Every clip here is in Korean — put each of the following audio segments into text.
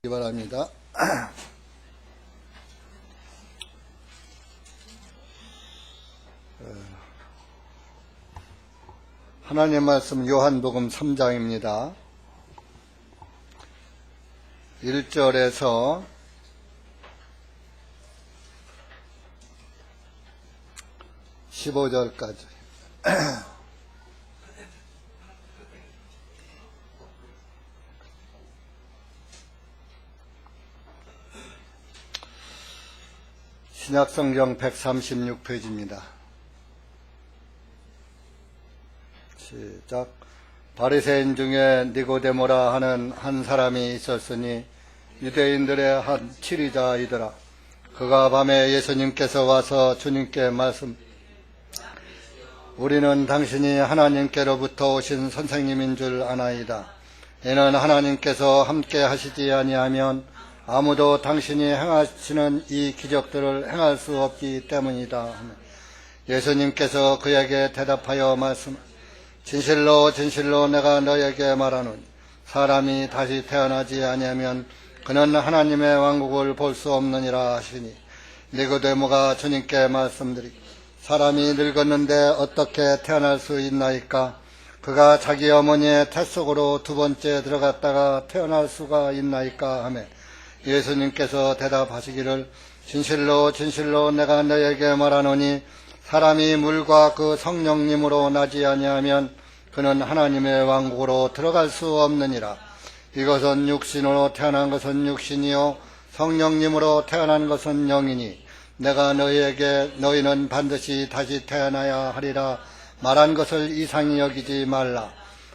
바랍니다. 하나님 말씀 요한복음 3장입니다. 1절에서 15절까지 신약성경 136페이지입니다. 시작. 바리새인 중에 니고데모라 하는 한 사람이 있었으니 유대인들의 한 치리자이더라. 그가 밤에 예수님께서 와서 주님께 우리는 당신이 하나님께로부터 오신 선생님인 줄 아나이다. 이는 하나님께서 함께 하시지 아니하면 아무도 당신이 행하시는 이 기적들을 행할 수 없기 때문이다. 예수님께서 그에게 대답하여 진실로 진실로 내가 너에게 말하노니 사람이 다시 태어나지 아니하면 그는 하나님의 왕국을 볼 수 없느니라 하시니, 니고데모가 주님께 사람이 늙었는데 어떻게 태어날 수 있나이까? 그가 자기 어머니의 태 속으로 두 번째 들어갔다가 태어날 수가 있나이까 하매, 예수님께서 대답하시기를 진실로 진실로 내가 너에게 말하노니 사람이 물과 그 성령님으로 나지 아니하면 그는 하나님의 왕국으로 들어갈 수 없느니라. 이것은 육신으로 태어난 것은 육신이요 성령님으로 태어난 것은 영이니 내가 너희에게 너희는 반드시 다시 태어나야 하리라 말한 것을 이상히 여기지 말라.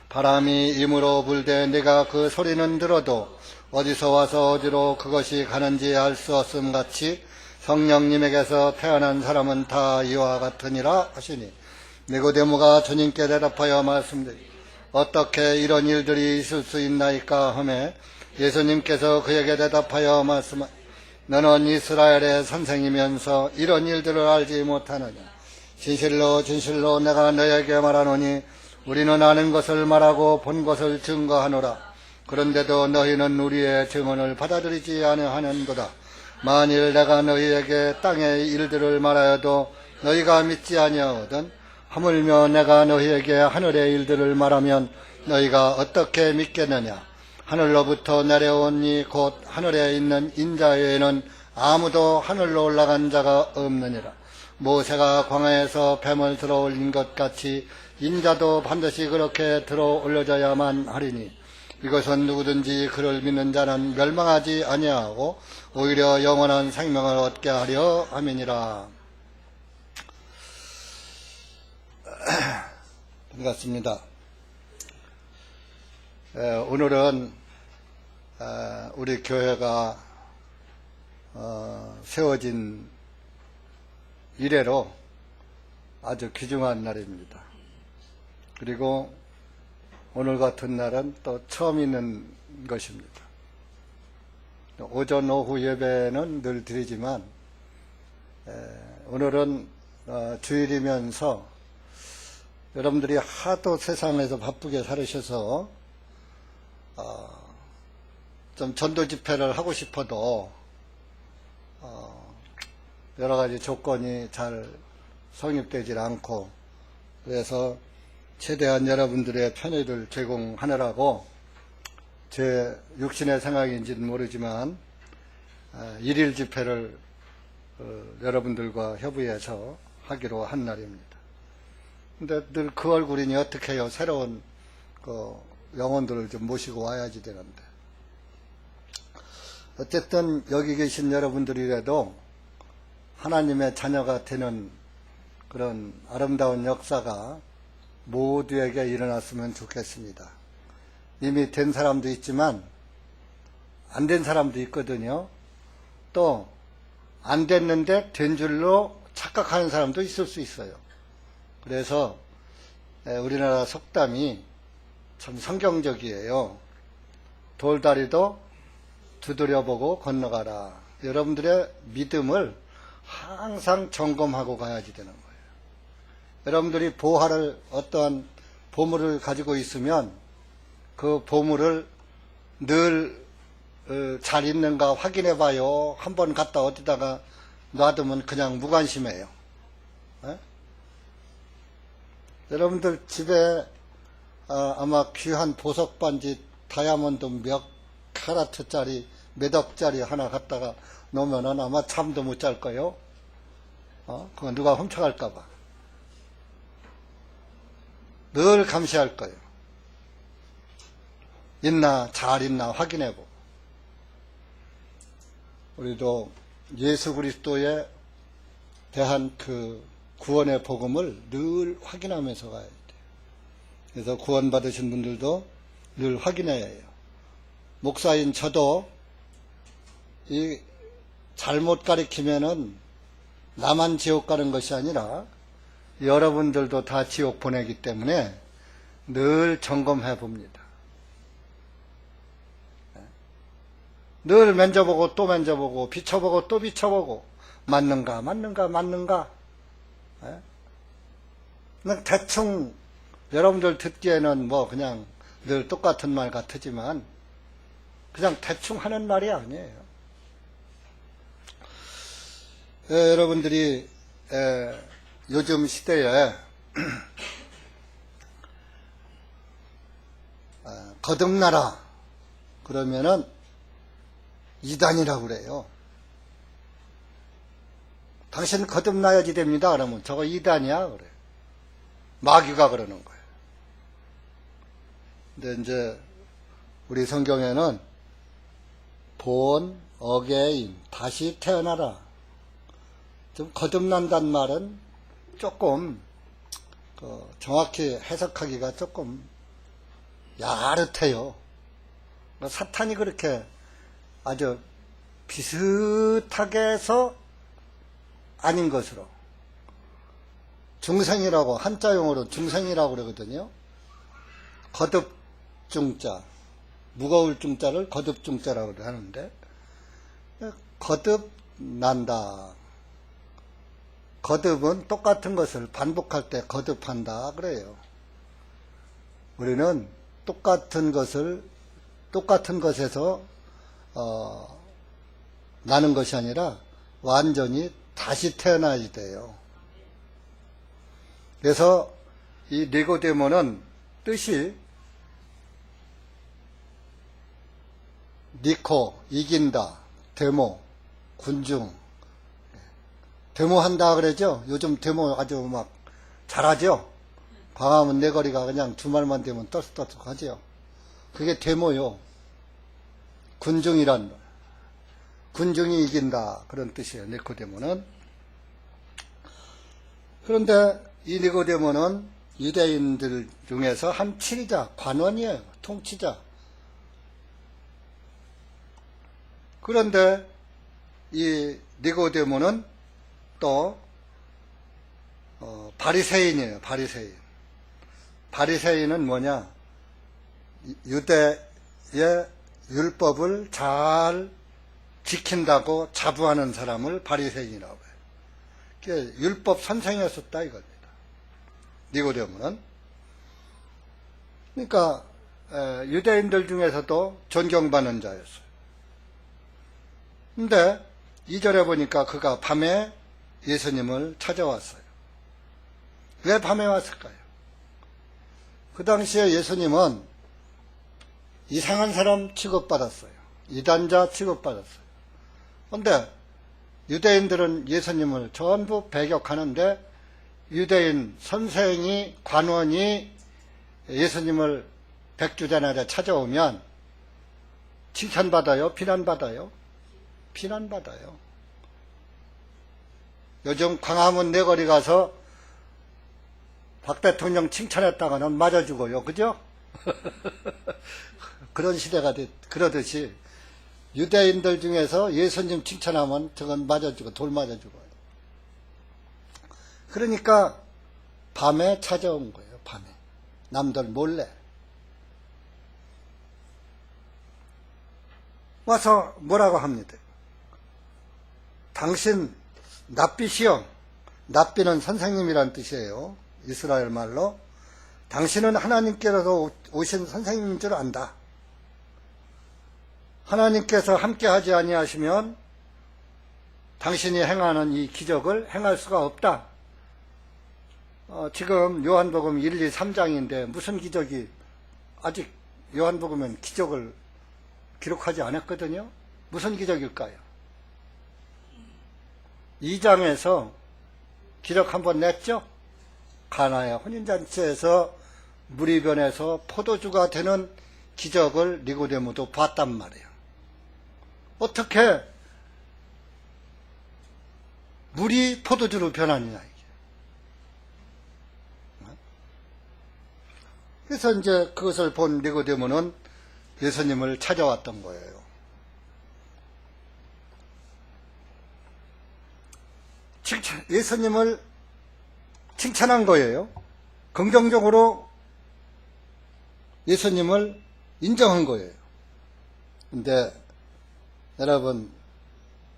바람이 임으로 불되 네가 그 소리는 들어도 어디서 와서 어디로 그것이 가는지 알 수 없음 같이 성령님에게서 태어난 사람은 다 이와 같으니라 하시니, 니고데모가 주님께 대답하여 어떻게 이런 일들이 있을 수 있나이까 하매, 예수님께서 그에게 대답하여 너는 이스라엘의 선생이면서 이런 일들을 알지 못하느냐? 진실로 진실로 내가 너에게 말하노니 우리는 아는 것을 말하고 본 것을 증거하노라. 그런데도 너희는 우리의 증언을 받아들이지 아니하는도다. 만일 내가 너희에게 땅의 일들을 말하여도 너희가 믿지 아니하거든 하물며 내가 너희에게 하늘의 일들을 말하면 너희가 어떻게 믿겠느냐? 하늘로부터 내려온 이 곧 하늘에 있는 인자 외에는 아무도 하늘로 올라간 자가 없느니라. 모세가 광야에서 뱀을 들어 올린 것 같이 인자도 반드시 그렇게 들어 올려져야만 하리니, 이것은 누구든지 그를 믿는 자는 멸망하지 아니하고 오히려 영원한 생명을 얻게 하려 함이니라. 반갑습니다. 오늘은 우리 교회가 세워진 이래로 아주 귀중한 날입니다. 그리고 오늘 같은 날은 또 처음 있는 것입니다. 오전 오후 예배는 늘 드리지만 오늘은 주일이면서 여러분들이 하도 세상에서 바쁘게 살으셔서 좀 전도 집회를 하고 싶어도 여러 가지 조건이 잘 성립되질 않고, 그래서 최대한 여러분들의 편의를 제공하느라고 제 육신의 생각인지는 모르지만 일일 집회를 여러분들과 협의해서 하기로 한 날입니다. 근데 늘 그 얼굴이니 어떻게 해요? 새로운 영혼들을 좀 모시고 와야지 되는데. 어쨌든 여기 계신 여러분들이라도 하나님의 자녀가 되는 그런 아름다운 역사가 모두에게 일어났으면 좋겠습니다. 이미 된 사람도 있지만 안 된 사람도 있거든요. 또 안 됐는데 된 줄로 착각하는 사람도 있을 수 있어요. 그래서 우리나라 속담이 참 성경적이에요. 돌다리도 두드려보고 건너가라. 여러분들의 믿음을 항상 점검하고 가야지 되는 거예요. 여러분들이 어떠한 보물을 가지고 있으면 그 보물을 늘 잘 있는가 확인해 봐요. 한번 갔다 어디다가 놔두면 그냥 무관심해요. 에? 여러분들 집에 아마 귀한 보석 반지 다이아몬드 몇 카라트짜리 몇 억짜리 하나 갖다가 놓으면은 아마 잠도 못 잘 거예요. 그거 누가 훔쳐갈까봐. 늘 감시할 거예요. 있나, 잘 있나 확인해보고. 우리도 예수 그리스도에 대한 그 구원의 복음을 늘 확인하면서 가야 돼요. 그래서 구원받으신 분들도 늘 확인해야 해요. 목사인 저도 이 잘못 가리키면은 나만 지옥 가는 것이 아니라 여러분들도 다 지옥 보내기 때문에 늘 점검해 봅니다. 늘 만져보고 또 만져보고 비춰보고 또 비춰보고 맞는가 그냥 대충 여러분들 듣기에는 뭐 그냥 늘 똑같은 말 같지만 그냥 대충 하는 말이 아니에요. 여러분들이 요즘 시대에 거듭나라 그러면은 이단이라고 그래요. 당신 거듭나야지 됩니다. 그러면 저거 이단이야 그래. 마귀가 그러는 거예요. 근데 이제 우리 성경에는 본 어게인 다시 태어나라. 좀 거듭난다는 말은 조금 정확히 해석하기가 조금 야릇해요. 사탄이 그렇게 아주 비슷하게 해서 아닌 것으로 중생이라고 한자용어로 중생이라고 그러거든요. 거듭중자 무거울 중자를 거듭중자라고 하는데 거듭난다. 거듭은 똑같은 것을 반복할 때 거듭한다 그래요. 우리는 똑같은 것에서 나는 것이 아니라 완전히 다시 태어나야 돼요. 그래서 이 니고데모는 뜻이 니코, 이긴다, 데모, 군중, 데모한다 그러죠. 요즘 데모 아주 막 잘하죠. 광화문 내거리가 그냥 주말만 되면 떠들떡하죠. 그게 데모요. 군중이란 말. 군중이 이긴다 그런 뜻이에요. 니코데모는. 그런데 이 니고데모는 유대인들 중에서 한 치리자, 관원이에요. 통치자. 그런데 이 니고데모는 또 바리새인이에요. 바리새인은 뭐냐? 유대의 율법을 잘 지킨다고 자부하는 사람을 바리새인이라고 해요. 그게 율법 선생이었었다 이겁니다. 니고데모는. 그러니까 유대인들 중에서도 존경받는 자였어요. 근데 2절에 보니까 그가 밤에 예수님을 찾아왔어요. 왜 밤에 왔을까요? 그 당시에 예수님은 이상한 사람 취급받았어요. 이단자 취급받았어요. 그런데 유대인들은 예수님을 전부 배격하는데 유대인 선생이 관원이 예수님을 백주자날에 찾아오면 칭찬받아요? 비난받아요? 비난받아요. 요즘 광화문 내거리 가서 박 대통령 칭찬했다가는 맞아 죽어요. 그죠? 그런 시대가 그러듯이 유대인들 중에서 예수님 칭찬하면 저건 맞아 죽어. 돌 맞아 죽어요. 그러니까 밤에 찾아온 거예요. 밤에. 남들 몰래. 와서 뭐라고 합니다. 당신 납비시여. 납비는 선생님이란 뜻이에요. 이스라엘 말로. 당신은 하나님께로서 오신 선생님인 줄 안다. 하나님께서 함께 하지 아니하시면 당신이 행하는 이 기적을 행할 수가 없다. 지금 요한복음 1, 2, 3장인데 무슨 기적이, 아직 요한복음은 기적을 기록하지 않았거든요. 무슨 기적일까요? 2장에서 기록 한번 냈죠. 가나의 혼인잔치에서 물이 변해서 포도주가 되는 기적을 니고데모도 봤단 말이에요. 어떻게 물이 포도주로 변하느냐, 이게. 그래서 이제 그것을 본 니고데모는 예수님을 찾아왔던 거예요. 예수님을 칭찬한 거예요. 긍정적으로 예수님을 인정한 거예요. 근데 여러분,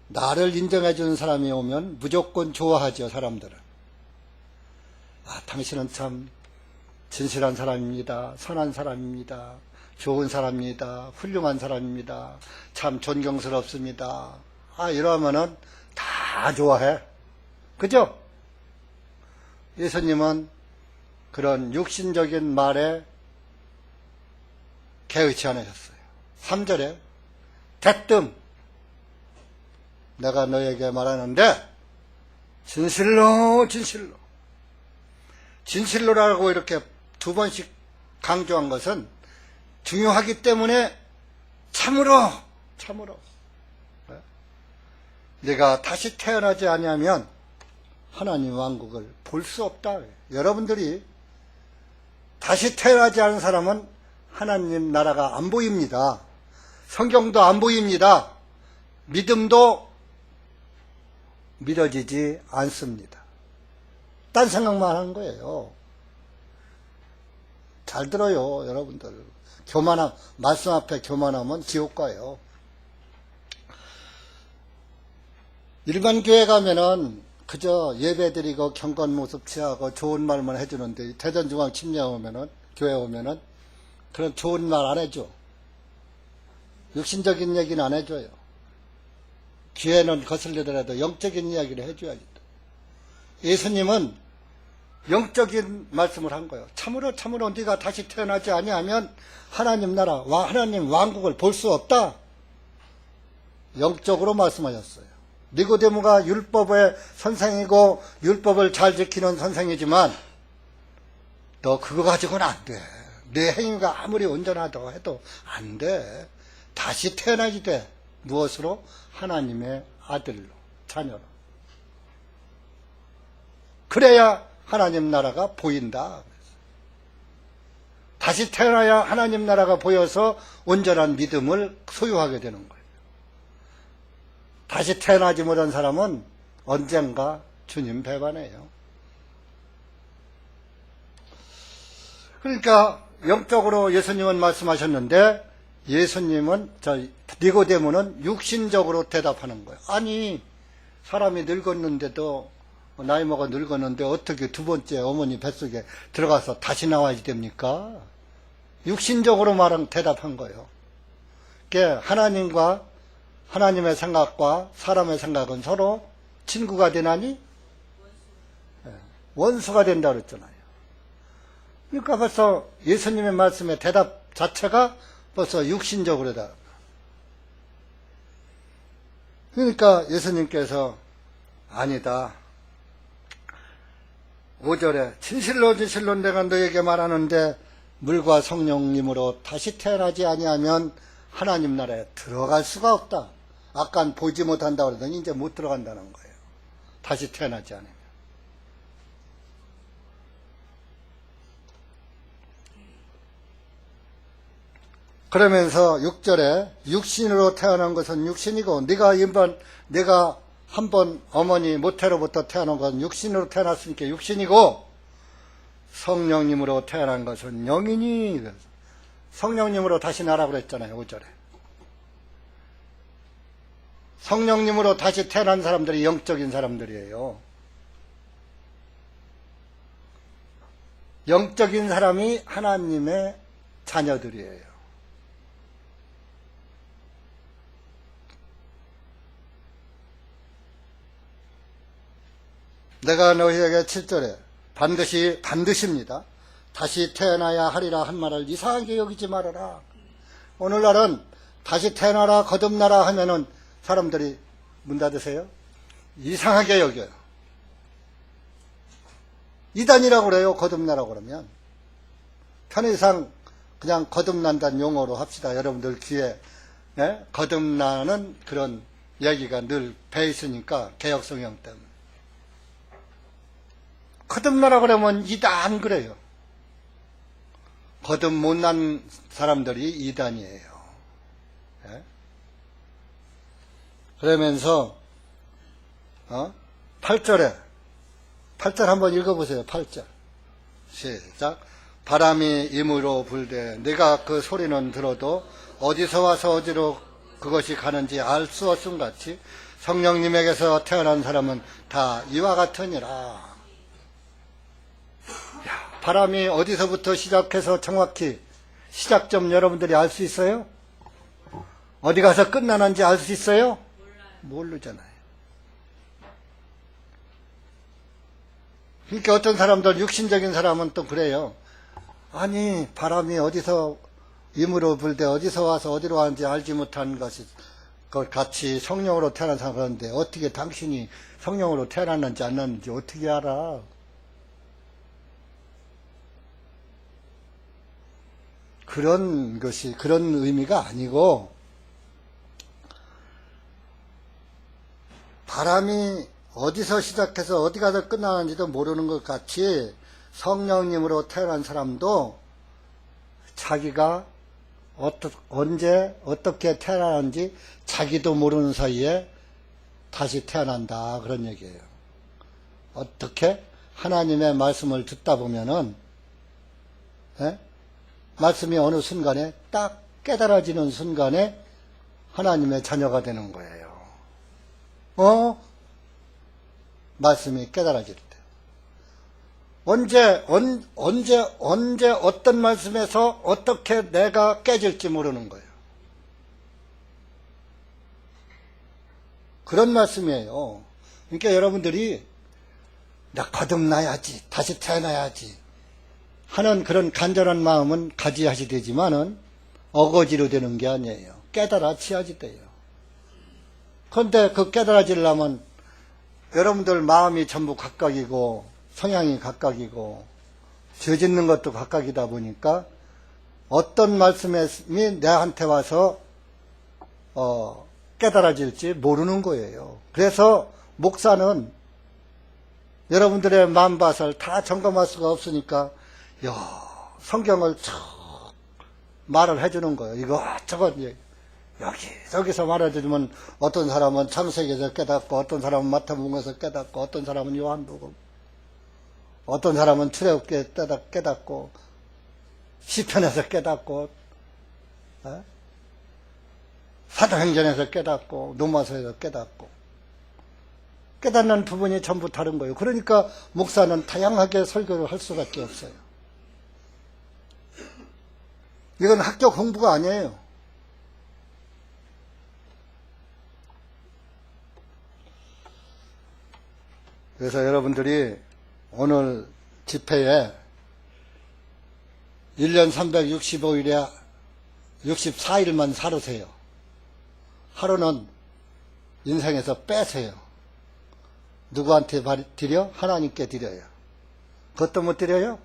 나를 인정해 주는 사람이 오면 무조건 좋아하죠, 사람들은. 당신은 참 진실한 사람입니다. 선한 사람입니다. 좋은 사람입니다. 훌륭한 사람입니다. 참 존경스럽습니다. 이러면은 다 좋아해. 그죠? 예수님은 그런 육신적인 말에 개의치 않으셨어요. 3절에 대뜸 내가 너에게 말하는데 진실로 진실로라고 이렇게 2번씩 강조한 것은 중요하기 때문에 참으로 네가 다시 태어나지 아니하면 하나님 왕국을 볼 수 없다. 여러분들이 다시 태어나지 않은 사람은 하나님 나라가 안 보입니다. 성경도 안 보입니다. 믿음도 믿어지지 않습니다. 딴 생각만 하는 거예요. 잘 들어요, 여러분들. 말씀 앞에 교만하면 지옥 가요. 일반 교회 가면은 그저 예배 드리고 경건 모습 취하고 좋은 말만 해주는데, 대전중앙 침례 오면은, 교회 오면은 그런 좋은 말 안 해줘. 육신적인 얘기는 안 해줘요. 귀에는 거슬리더라도 영적인 이야기를 해줘야지. 예수님은 영적인 말씀을 한 거예요. 참으로 네가 다시 태어나지 아니하면 하나님 나라, 하나님 왕국을 볼 수 없다. 영적으로 말씀하셨어요. 니고데모가 율법의 선생이고 율법을 잘 지키는 선생이지만 너 그거 가지고는 안 돼. 내 행위가 아무리 온전하다고 해도 안 돼. 다시 태어나야 돼. 무엇으로? 하나님의 아들로, 자녀로. 그래야 하나님 나라가 보인다. 다시 태어나야 하나님 나라가 보여서 온전한 믿음을 소유하게 되는 거예요. 다시 태어나지 못한 사람은 언젠가 주님 배반해요. 그러니까 영적으로 예수님은 말씀하셨는데 예수님은, 니고데모는 육신적으로 대답하는 거예요. 아니, 사람이 늙었는데도, 나이 먹어 늙었는데 어떻게 2번째 어머니 뱃속에 들어가서 다시 나와야 됩니까? 육신적으로 대답한 거예요. 그러니까 하나님과, 하나님의 생각과 사람의 생각은 서로 친구가 되나니? 원수가 된다 그랬잖아요. 그러니까 벌써 예수님의 말씀의 대답 자체가 벌써 육신적으로다. 그러니까 예수님께서 아니다. 5절에 진실로 내가 너에게 말하는데 물과 성령님으로 다시 태어나지 아니하면 하나님 나라에 들어갈 수가 없다. 아까 보지 못한다고 그러더니 이제 못 들어간다는 거예요. 다시 태어나지 않으면. 그러면서 6절에 육신으로 태어난 것은 육신이고 내가 한번 어머니 모태로부터 태어난 것은 육신으로 태어났으니까 육신이고 성령님으로 태어난 것은 영이니. 성령님으로 다시 나라고 그랬잖아요. 5절에. 성령님으로 다시 태어난 사람들이 영적인 사람들이에요. 영적인 사람이 하나님의 자녀들이에요. 내가 너희에게 7절에 반드시입니다. 다시 태어나야 하리라 한 말을 이상하게 여기지 말아라. 오늘날은 다시 태어나라 거듭나라 하면은 사람들이 문 닫으세요? 이상하게 여겨요. 이단이라고 그래요. 거듭나라고 그러면. 편의상 그냥 거듭난다는 용어로 합시다. 여러분들 귀에 거듭나는 그런 얘기가 늘 배 있으니까 개혁성경 때문에. 거듭나라 그러면 이단 그래요. 거듭 못난 사람들이 이단이에요. 그러면서 8절 한번 읽어보세요. 8절 시작. 바람이 임으로 불되 네가 그 소리는 들어도 어디서 와서 어디로 그것이 가는지 알 수 없음 같이 성령님에게서 태어난 사람은 다 이와 같으니라. 바람이 어디서부터 시작해서 정확히 시작점 여러분들이 알 수 있어요? 어디 가서 끝나는지 알 수 있어요? 모르잖아요. 그러니까 어떤 사람들, 육신적인 사람은 또 그래요. 아니, 바람이 어디서 임으로 불되 어디서 와서 어디로 가는지 알지 못한 것이 같이 성령으로 태어난 사람인데 어떻게 당신이 성령으로 태어났는지 안 났는지 어떻게 알아? 그런 의미가 아니고, 바람이 어디서 시작해서 어디 가서 끝나는지도 모르는 것 같이 성령님으로 태어난 사람도 자기가 언제 어떻게 태어나는지 자기도 모르는 사이에 다시 태어난다, 그런 얘기예요. 어떻게? 하나님의 말씀을 듣다 보면은 말씀이 어느 순간에 딱 깨달아지는 순간에 하나님의 자녀가 되는 거예요. 말씀이 깨달아질 때. 언제 어떤 말씀에서 어떻게 내가 깨질지 모르는 거예요. 그런 말씀이에요. 그러니까 여러분들이 나 거듭나야지, 다시 태어나야지 하는 그런 간절한 마음은 가지하시 되지만은 어거지로 되는 게 아니에요. 깨달아져야지 돼요. 그런데 그 깨달아지려면 여러분들 마음이 전부 각각이고 성향이 각각이고 죄 짓는 것도 각각이다 보니까 어떤 말씀이 내한테 와서 깨달아질지 모르는 거예요. 그래서 목사는 여러분들의 마음밭을 다 점검할 수가 없으니까 성경을 쭉 말을 해주는 거예요. 이것저것 여기서 말해주면 어떤 사람은 창세기에서 깨닫고, 어떤 사람은 마태복음에서 깨닫고, 어떤 사람은 요한복음, 어떤 사람은 출애굽기에 깨닫고, 시편에서 깨닫고, 사도행전에서 깨닫고, 로마서에서 깨닫고, 깨닫는 부분이 전부 다른 거예요. 그러니까 목사는 다양하게 설교를 할 수밖에 없어요. 이건 학교 공부가 아니에요. 그래서 여러분들이 오늘 집회에 1년 365일에 64일만 살으세요. 하루는 인생에서 빼세요. 누구한테 드려? 하나님께 드려요. 그것도 못 드려요?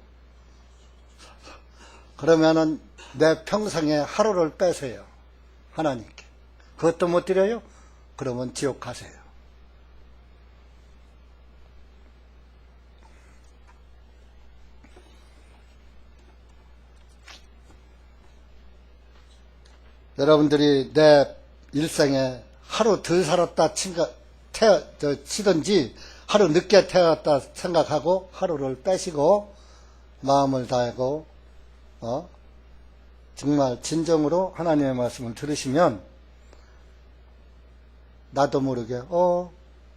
그러면은 내 평생에 하루를 빼세요. 하나님께. 그것도 못 드려요? 그러면 지옥 가세요. 여러분들이 내 일생에 하루 덜 살았다 치든지 하루 늦게 태어났다 생각하고 하루를 빼시고 마음을 다하고 정말 진정으로 하나님의 말씀을 들으시면 나도 모르게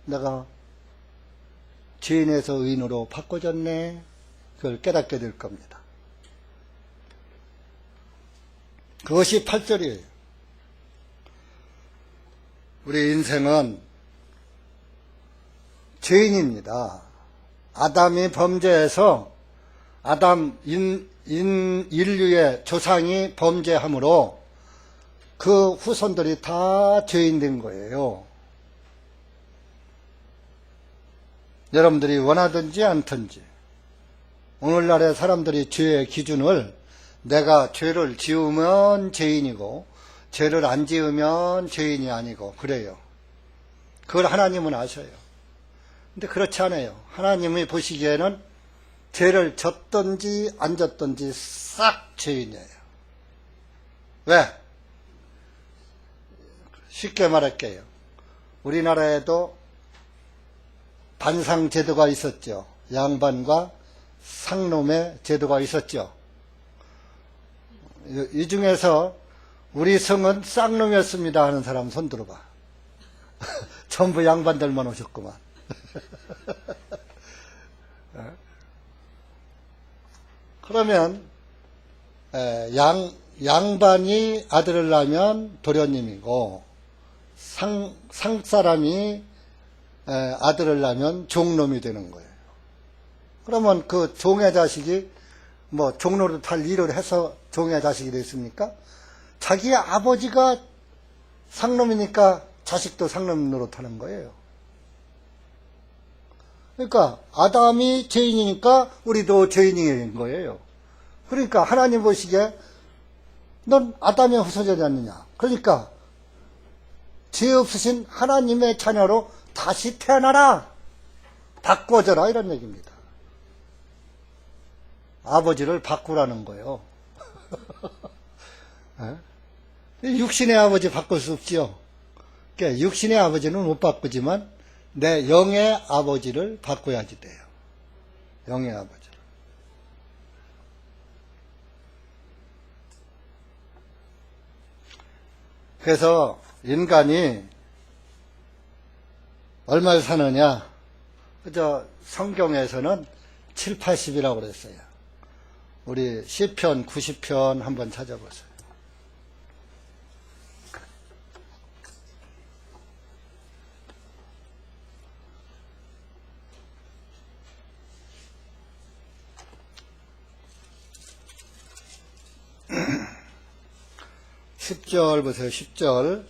내가 죄인에서 의인으로 바꿔졌네, 그걸 깨닫게 될 겁니다. 그것이 8절이에요. 우리 인생은 죄인입니다. 아담이 범죄해서 인류의 조상이 범죄함으로 그 후손들이 다 죄인 된 거예요. 여러분들이 원하든지 않든지 오늘날의 사람들이 죄의 기준을 내가 죄를 지으면 죄인이고 죄를 안 지으면 죄인이 아니고 그래요. 그걸 하나님은 아셔요. 근데 그렇지 않아요. 하나님이 보시기에는 죄를 졌든지 안 졌든지 싹 죄인이에요. 왜? 쉽게 말할게요. 우리나라에도 반상제도가 있었죠. 양반과 상놈의 제도가 있었죠. 이 중에서 우리 성은 쌍놈이었습니다 하는 사람 손 들어봐. 전부 양반들만 오셨구만. 그러면 양반이 아들을 낳으면 도련님이고 상사람이 아들을 낳으면 종놈이 되는 거예요. 그러면 그 종의 자식이 뭐 종로를 탈 일을 해서 종의 자식이 됐습니까? 자기 아버지가 상놈이니까 자식도 상놈 노릇하는 거예요. 그러니까 아담이 죄인이니까 우리도 죄인인 거예요. 그러니까 하나님 보시기에 넌 아담의 후손이지 않느냐. 그러니까 죄 없으신 하나님의 자녀로 다시 태어나라. 바꿔줘라 이런 얘기입니다. 아버지를 바꾸라는 거예요. 육신의 아버지 바꿀 수 없지요. 그러니까 육신의 아버지는 못 바꾸지만 내 영의 아버지를 바꿔야지 돼요. 영의 아버지를. 그래서 인간이 얼마를 사느냐? 그저 성경에서는 7, 80이라고 그랬어요. 우리 시편 90편 한번 찾아보세요. (10절) 보세요. 10절.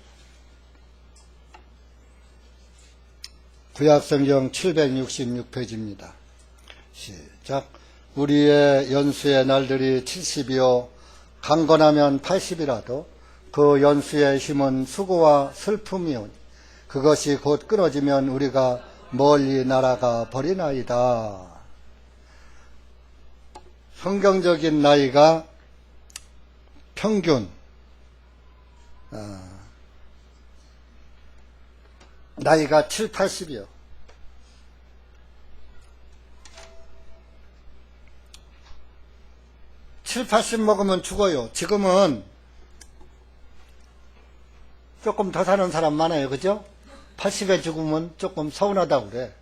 구약성경 766페이지입니다. 시작. 우리의 연수의 날들이 70이요 강건하면 80이라도 그 연수의 힘은 수고와 슬픔이오니 그것이 곧 끊어지면 우리가 멀리 날아가 버리나이다. 성경적인 나이가 평균 나이가 7, 80이요. 칠, 80 먹으면 죽어요. 지금은 조금 더 사는 사람 많아요. 그죠? 80에 죽으면 조금 서운하다고 그래.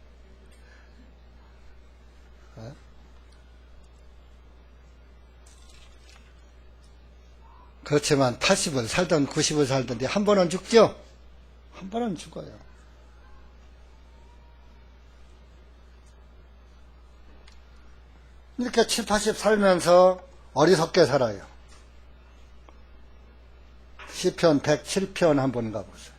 그렇지만 80을 살든 90을 살든지 한 번은 죽죠? 한 번은 죽어요. 이렇게 7, 80 살면서 어리석게 살아요. 시편 107편 한번 가보세요.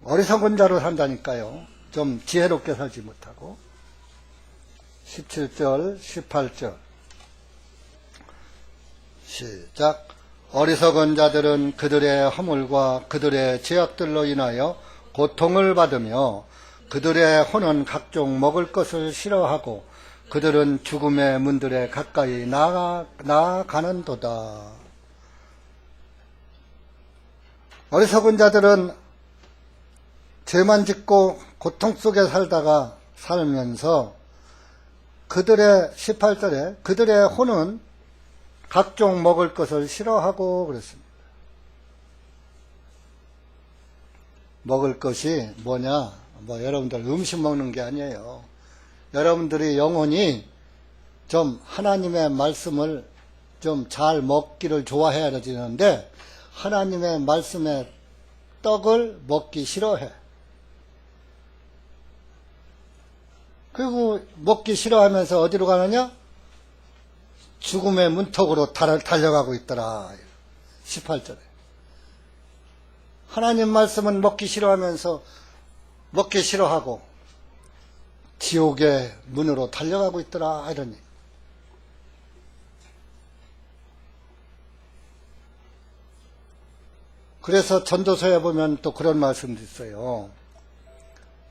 어리석은 자로 산다니까요. 좀 지혜롭게 살지 못하고. 17절, 18절. 시작. 어리석은 자들은 그들의 허물과 그들의 죄악들로 인하여 고통을 받으며 그들의 혼은 각종 먹을 것을 싫어하고 그들은 죽음의 문들에 가까이 나아가는도다. 어리석은 자들은 죄만 짓고 고통 속에 살면서 그들의 18절에 그들의 혼은 각종 먹을 것을 싫어하고 그랬습니다. 먹을 것이 뭐냐? 여러분들 음식 먹는 게 아니에요. 여러분들이 영혼이 좀 하나님의 말씀을 좀 잘 먹기를 좋아해야 되는데 하나님의 말씀의 떡을 먹기 싫어해. 그리고 먹기 싫어하면서 어디로 가느냐? 죽음의 문턱으로 달려가고 있더라. 18절에. 하나님 말씀은 먹기 싫어하면서 먹기 싫어하고 지옥의 문으로 달려가고 있더라. 이러니. 그래서 전도서에 보면 또 그런 말씀도 있어요.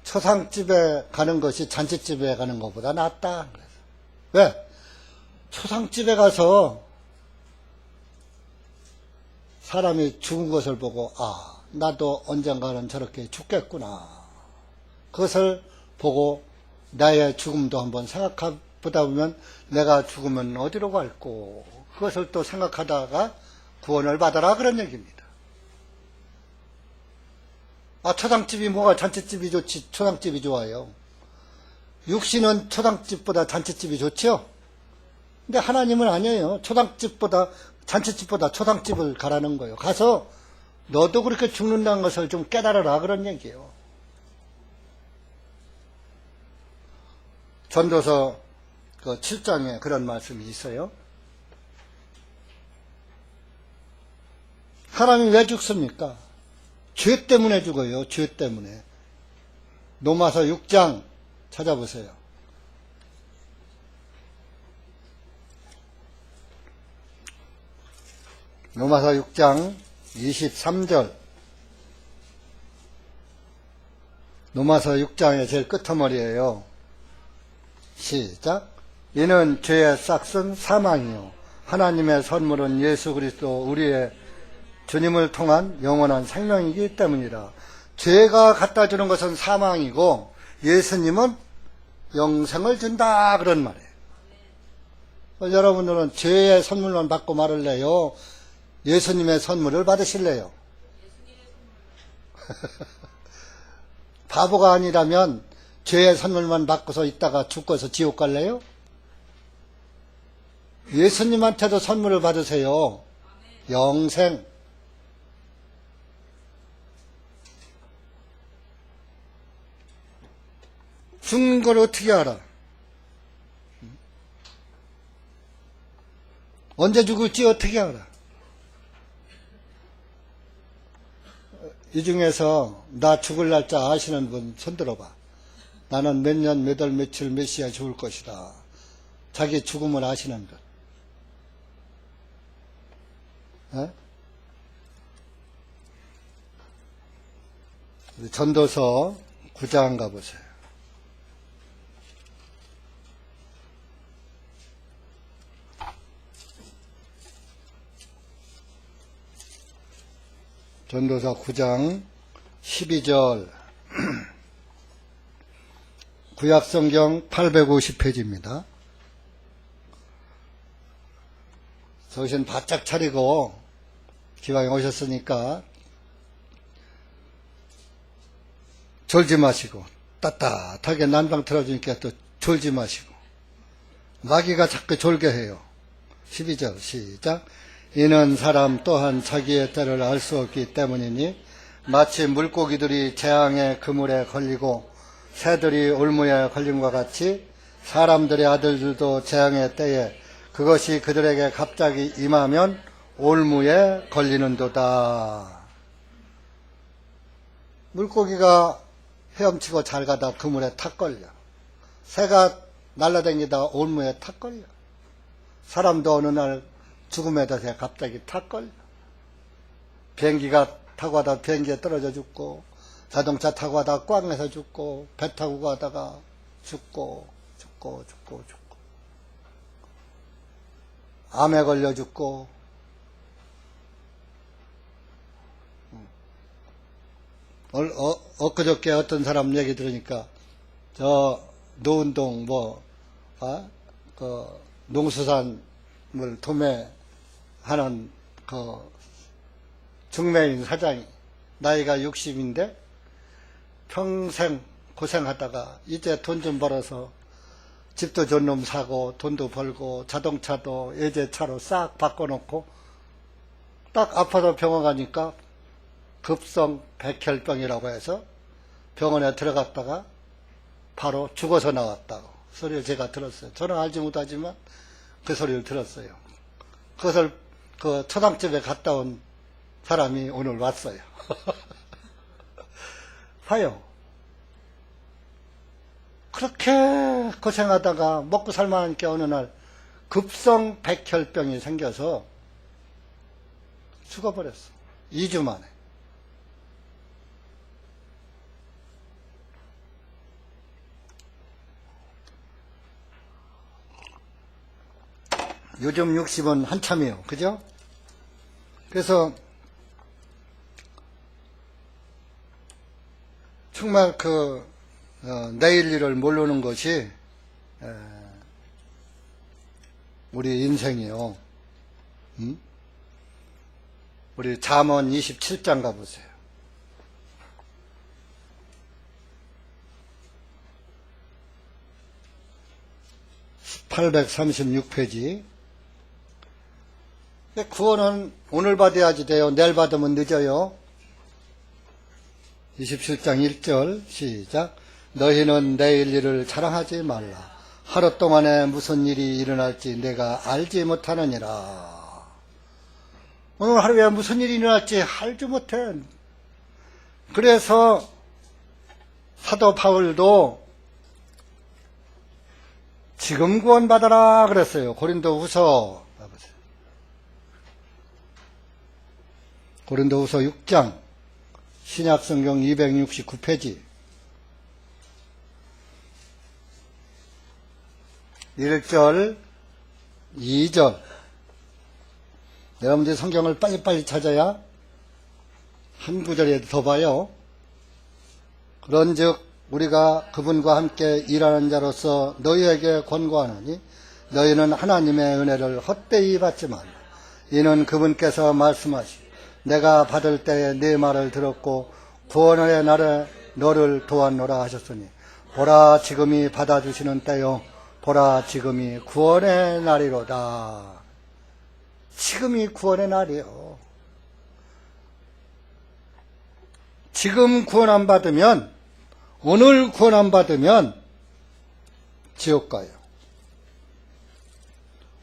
초상집에 가는 것이 잔치집에 가는 것보다 낫다. 왜? 초상집에 가서 사람이 죽은 것을 보고 나도 언젠가는 저렇게 죽겠구나. 그것을 보고 나의 죽음도 한번 생각해보다 보면 내가 죽으면 어디로 갈고 그것을 또 생각하다가 구원을 받아라 그런 얘기입니다. 초상집이 뭐가 잔치집이 좋지 초상집이 좋아요. 육신은 초상집보다 잔치집이 좋죠. 근데 하나님은 아니에요. 잔치집보다 초상집을 가라는 거예요. 가서 너도 그렇게 죽는다는 것을 좀 깨달아라 그런 얘기예요. 전도서 7장에 그런 말씀이 있어요. 사람이 왜 죽습니까? 죄 때문에 죽어요. 죄 때문에. 로마서 6장 찾아보세요. 로마서 6장 23절. 로마서 6장의 제일 끝머리예요. 시작. 이는 죄의 싹은 사망이요 하나님의 선물은 예수 그리스도 우리의 주님을 통한 영원한 생명이기 때문이라. 죄가 갖다 주는 것은 사망이고 예수님은 영생을 준다 그런 말이에요. 여러분들은 죄의 선물만 받고 말을래요? 예수님의 선물을 받으실래요? 바보가 아니라면 죄의 선물만 받고서 있다가 죽고서 지옥 갈래요? 예수님한테도 선물을 받으세요. 영생. 죽는 걸 어떻게 알아? 언제 죽을지 어떻게 알아? 이 중에서 나 죽을 날짜 아시는 분 손들어봐. 나는 몇 년, 몇 월, 며칠, 몇 시에 죽을 것이다. 자기 죽음을 아시는 분. 전도서 9장 가보세요. 전도서 9장 12절. 구약성경 850페이지입니다. 정신 바짝 차리고 기왕에 오셨으니까 졸지 마시고 따뜻하게 난방 틀어주니까 또 졸지 마시고 마귀가 자꾸 졸게 해요. 12절 시작. 이는 사람 또한 자기의 때를 알 수 없기 때문이니 마치 물고기들이 재앙의 그물에 걸리고 새들이 올무에 걸림과 같이 사람들의 아들들도 재앙의 때에 그것이 그들에게 갑자기 임하면 올무에 걸리는도다. 물고기가 헤엄치고 잘 가다 그물에 탁 걸려. 새가 날라다니다 올무에 탁 걸려. 사람도 어느 날 죽음의 덫에 갑자기 탁 걸려. 비행기가 타고 가다 비행기에 떨어져 죽고, 자동차 타고 가다가 꽝에서 죽고, 배 타고 가다가 죽고 암에 걸려 죽고. 엊그저께 어떤 사람 얘기 들으니까 저 노은동 농수산물 도매하는 중매인 사장이 나이가 60인데 평생 고생하다가 이제 돈 좀 벌어서 집도 좋은 놈 사고 돈도 벌고 자동차도 예제차로 싹 바꿔놓고 딱 아파서 병원 가니까 급성 백혈병이라고 해서 병원에 들어갔다가 바로 죽어서 나왔다고 소리를 제가 들었어요. 저는 알지 못하지만 그 소리를 들었어요. 그것을 그 초당집에 갔다 온 사람이 오늘 왔어요. 봐요. 그렇게 고생하다가 먹고 살만하니까 어느 날 급성 백혈병이 생겨서 죽어버렸어. 2주 만에. 요즘 60은 한참이에요. 그죠? 그래서 정말 내일 일을 모르는 것이 우리 인생이요. 우리 잠언 27장 가보세요. 836페이지. 구원은 오늘 받아야지 돼요. 내일 받으면 늦어요. 27장 1절 시작. 너희는 내일 일을 자랑하지 말라. 하루 동안에 무슨 일이 일어날지 내가 알지 못하느니라. 오늘 하루에 무슨 일이 일어날지 알지 못해. 그래서 사도 바울도 지금 구원받아라 그랬어요. 고린도후서 고린도후서 6장 신약성경 269페이지 1절 2절. 여러분들이 성경을 빨리빨리 찾아야 한 구절이라도 더 봐요. 그런즉 우리가 그분과 함께 일하는 자로서 너희에게 권고하노니 너희는 하나님의 은혜를 헛되이 받지 말라. 이는 그분께서 말씀하시고 내가 받을 때에 네 말을 들었고 구원의 날에 너를 도왔노라 하셨으니 보라 지금이 받아주시는 때요 보라 지금이 구원의 날이로다. 지금이 구원의 날이요. 지금 구원 안 받으면, 오늘 구원 안 받으면 지옥 가요.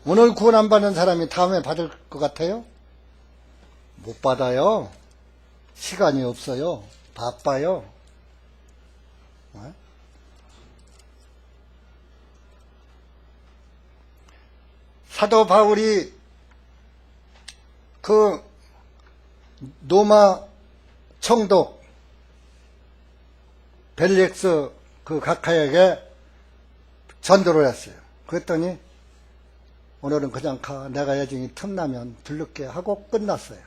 오늘 구원 안 받는 사람이 다음에 받을 것 같아요? 못 받아요. 시간이 없어요. 바빠요. 사도 바울이 그 로마 총독 벨릭스 그 각하에게 전도를 했어요. 그랬더니 오늘은 그냥 가. 내가 여중이 틈나면 들를게 하고 끝났어요.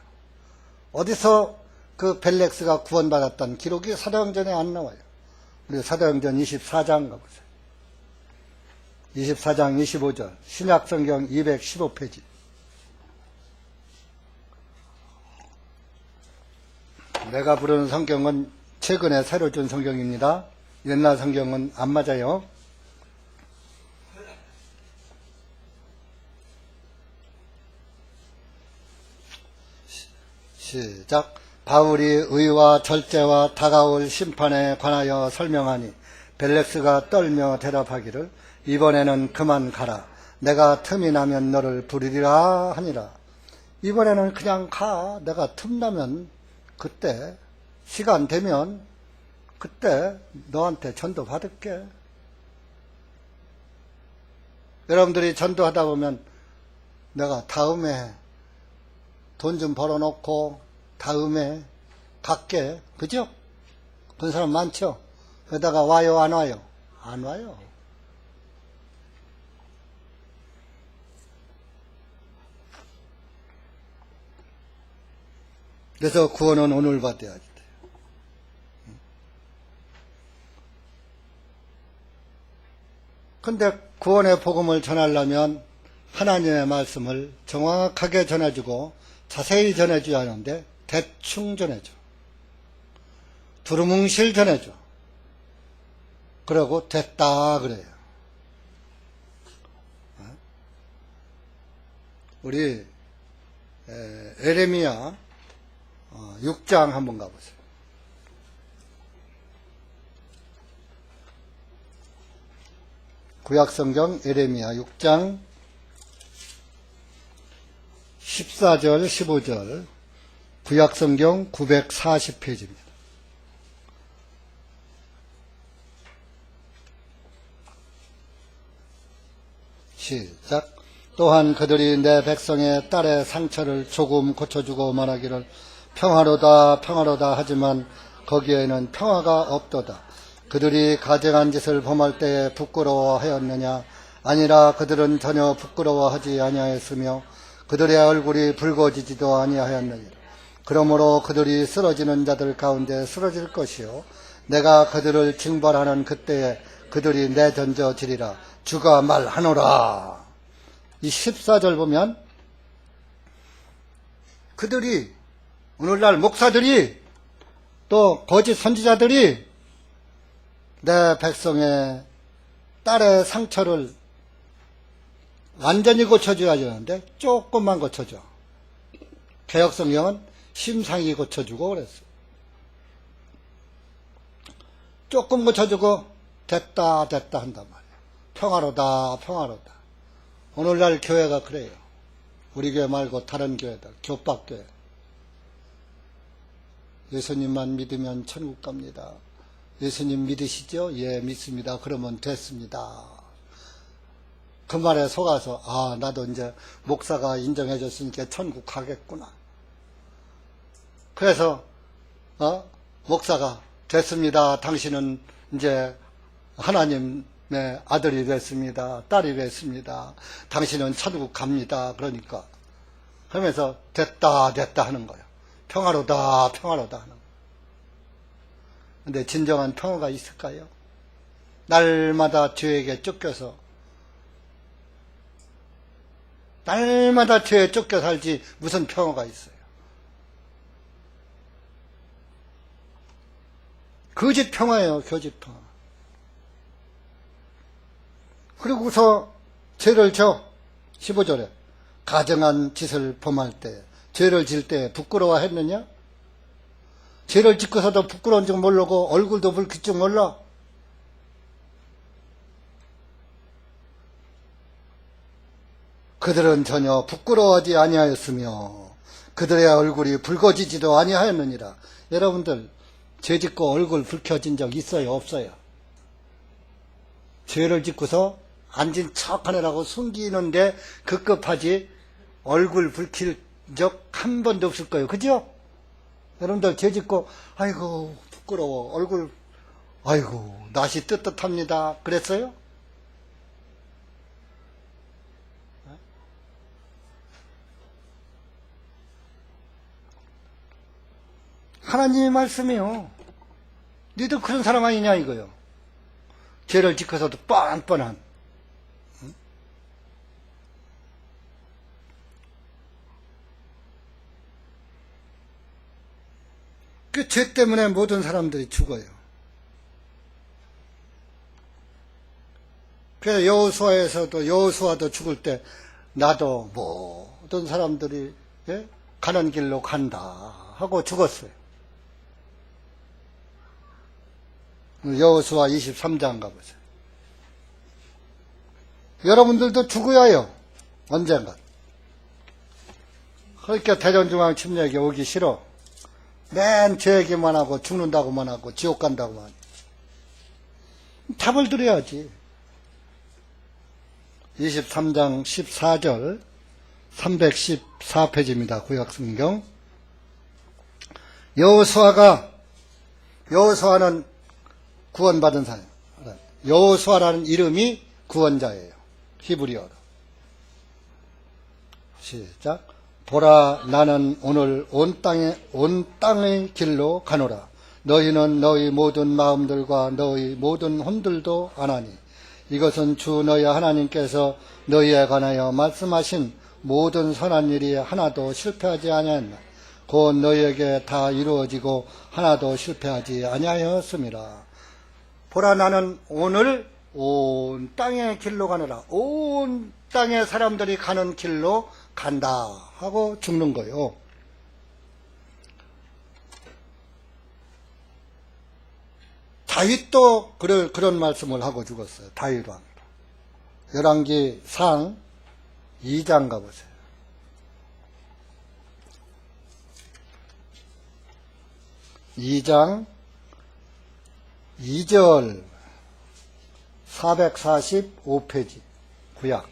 어디서 그 벨렉스가 구원받았던 기록이 사도행전에 안 나와요. 우리 사도행전 24장 가보세요. 24장 25절 신약성경 215페이지. 내가 부르는 성경은 최근에 새로 준 성경입니다. 옛날 성경은 안 맞아요. 시작. 바울이 의와 절제와 다가올 심판에 관하여 설명하니 벨렉스가 떨며 대답하기를 이번에는 그만 가라. 내가 틈이 나면 너를 부르리라 하니라. 이번에는 그냥 가. 내가 틈 나면 그때 시간 되면 그때 너한테 전도 받을게. 여러분들이 전도하다 보면 내가 다음에 돈 좀 벌어놓고 다음에 갈게. 그죠? 그런 사람 많죠? 그러다가 와요, 안 와요? 안 와요. 그래서 구원은 오늘 받아야지 돼요. 근데 구원의 복음을 전하려면 하나님의 말씀을 정확하게 전해주고 자세히 전해줘야 하는데 대충 전해줘. 두루뭉실 전해줘. 그러고 됐다 그래요. 우리 에레미야 6장 한번 가보세요. 구약성경 에레미야 6장 14절 15절 구약성경 940페이지입니다. 시작. 또한 그들이 내 백성의 딸의 상처를 조금 고쳐주고 말하기를 평화로다 평화로다 하지만 거기에는 평화가 없도다. 그들이 가증한 짓을 범할 때에 부끄러워하였느냐? 아니라 그들은 전혀 부끄러워하지 아니하였으며 그들의 얼굴이 붉어지지도 아니하였느니라. 그러므로 그들이 쓰러지는 자들 가운데 쓰러질 것이요 내가 그들을 징벌하는 그때에 그들이 내던져지리라. 주가 말하노라. 이 14절 보면 그들이 오늘날 목사들이 또 거짓 선지자들이 내 백성의 딸의 상처를 완전히 고쳐줘야 하는데 조금만 고쳐줘. 개혁성경은 심상히 고쳐주고 그랬어요. 조금 고쳐주고 됐다 한단 말이에요. 평화로다 평화로다. 오늘날 교회가 그래요. 우리 교회 말고 다른 교회들, 교박교회. 예수님만 믿으면 천국 갑니다. 예수님 믿으시죠? 예, 믿습니다. 그러면 됐습니다. 그 말에 속아서 아, 나도 이제 목사가 인정해 줬으니까 천국 가겠구나. 그래서 목사가 됐습니다. 당신은 이제 하나님의 아들이 됐습니다. 딸이 됐습니다. 당신은 천국 갑니다. 그러니까 하면서 됐다 하는 거예요. 평화로다 평화로다 하는 거예요. 근데 진정한 평화가 있을까요? 날마다 죄에게 쫓겨서 날마다 죄에 쫓겨 살지 무슨 평화가 있어요? 거짓 평화예요. 거짓 평화. 그리고서 죄를 져 15절에 가증한 짓을 범할 때 죄를 질 때 부끄러워했느냐? 죄를 짓고서도 부끄러운 줄 모르고 얼굴도 붉힐 줄 몰라. 그들은 전혀 부끄러워하지 아니하였으며 그들의 얼굴이 붉어지지도 아니하였느니라. 여러분들 죄 짓고 얼굴 붉혀진 적 있어요? 없어요? 죄를 짓고서 앉은 척하느라고 숨기는데 급급하지 얼굴 붉힐 적 한 번도 없을 거예요. 그죠? 여러분들 죄 짓고 아이고 부끄러워 얼굴 아이고 낯이 뜨뜻합니다. 그랬어요? 하나님의 말씀이요. 너희도 그런 사람 아니냐 이거요. 죄를 짓고서도 뻔뻔한. 그 죄 때문에 모든 사람들이 죽어요. 그래서 여호수아도 죽을 때 나도 모든 사람들이 가는 길로 간다 하고 죽었어요. 여호수아 23장 가보세요. 여러분들도 죽어야 해요. 언젠가. 그러니까 대전중앙 침략에 오기 싫어. 맨 죄 얘기만 하고 죽는다고만 하고 지옥 간다고만 하고. 답을 드려야지. 23장 14절 314페이지입니다. 구약성경. 여호수아는 구원받은 사람. 여호수아라는 이름이 구원자예요. 히브리어로. 시작. 보라, 나는 오늘 온 땅의 길로 가노라. 너희는 너희 모든 마음들과 너희 모든 혼들도 아나니 이것은 주 너희 하나님께서 너희에 관하여 말씀하신 모든 선한 일이 하나도 실패하지 아니하였나. 곧 너희에게 다 이루어지고 하나도 실패하지 아니하였음이라. 보라, 나는 오늘 온 땅의 길로 가노라. 온 땅의 사람들이 가는 길로 간다 하고 죽는 거예요. 다윗도 그런 말씀을 하고 죽었어요. 다윗 왕. 열왕기 상 2장 가보세요. 2장 2절 445페이지 구약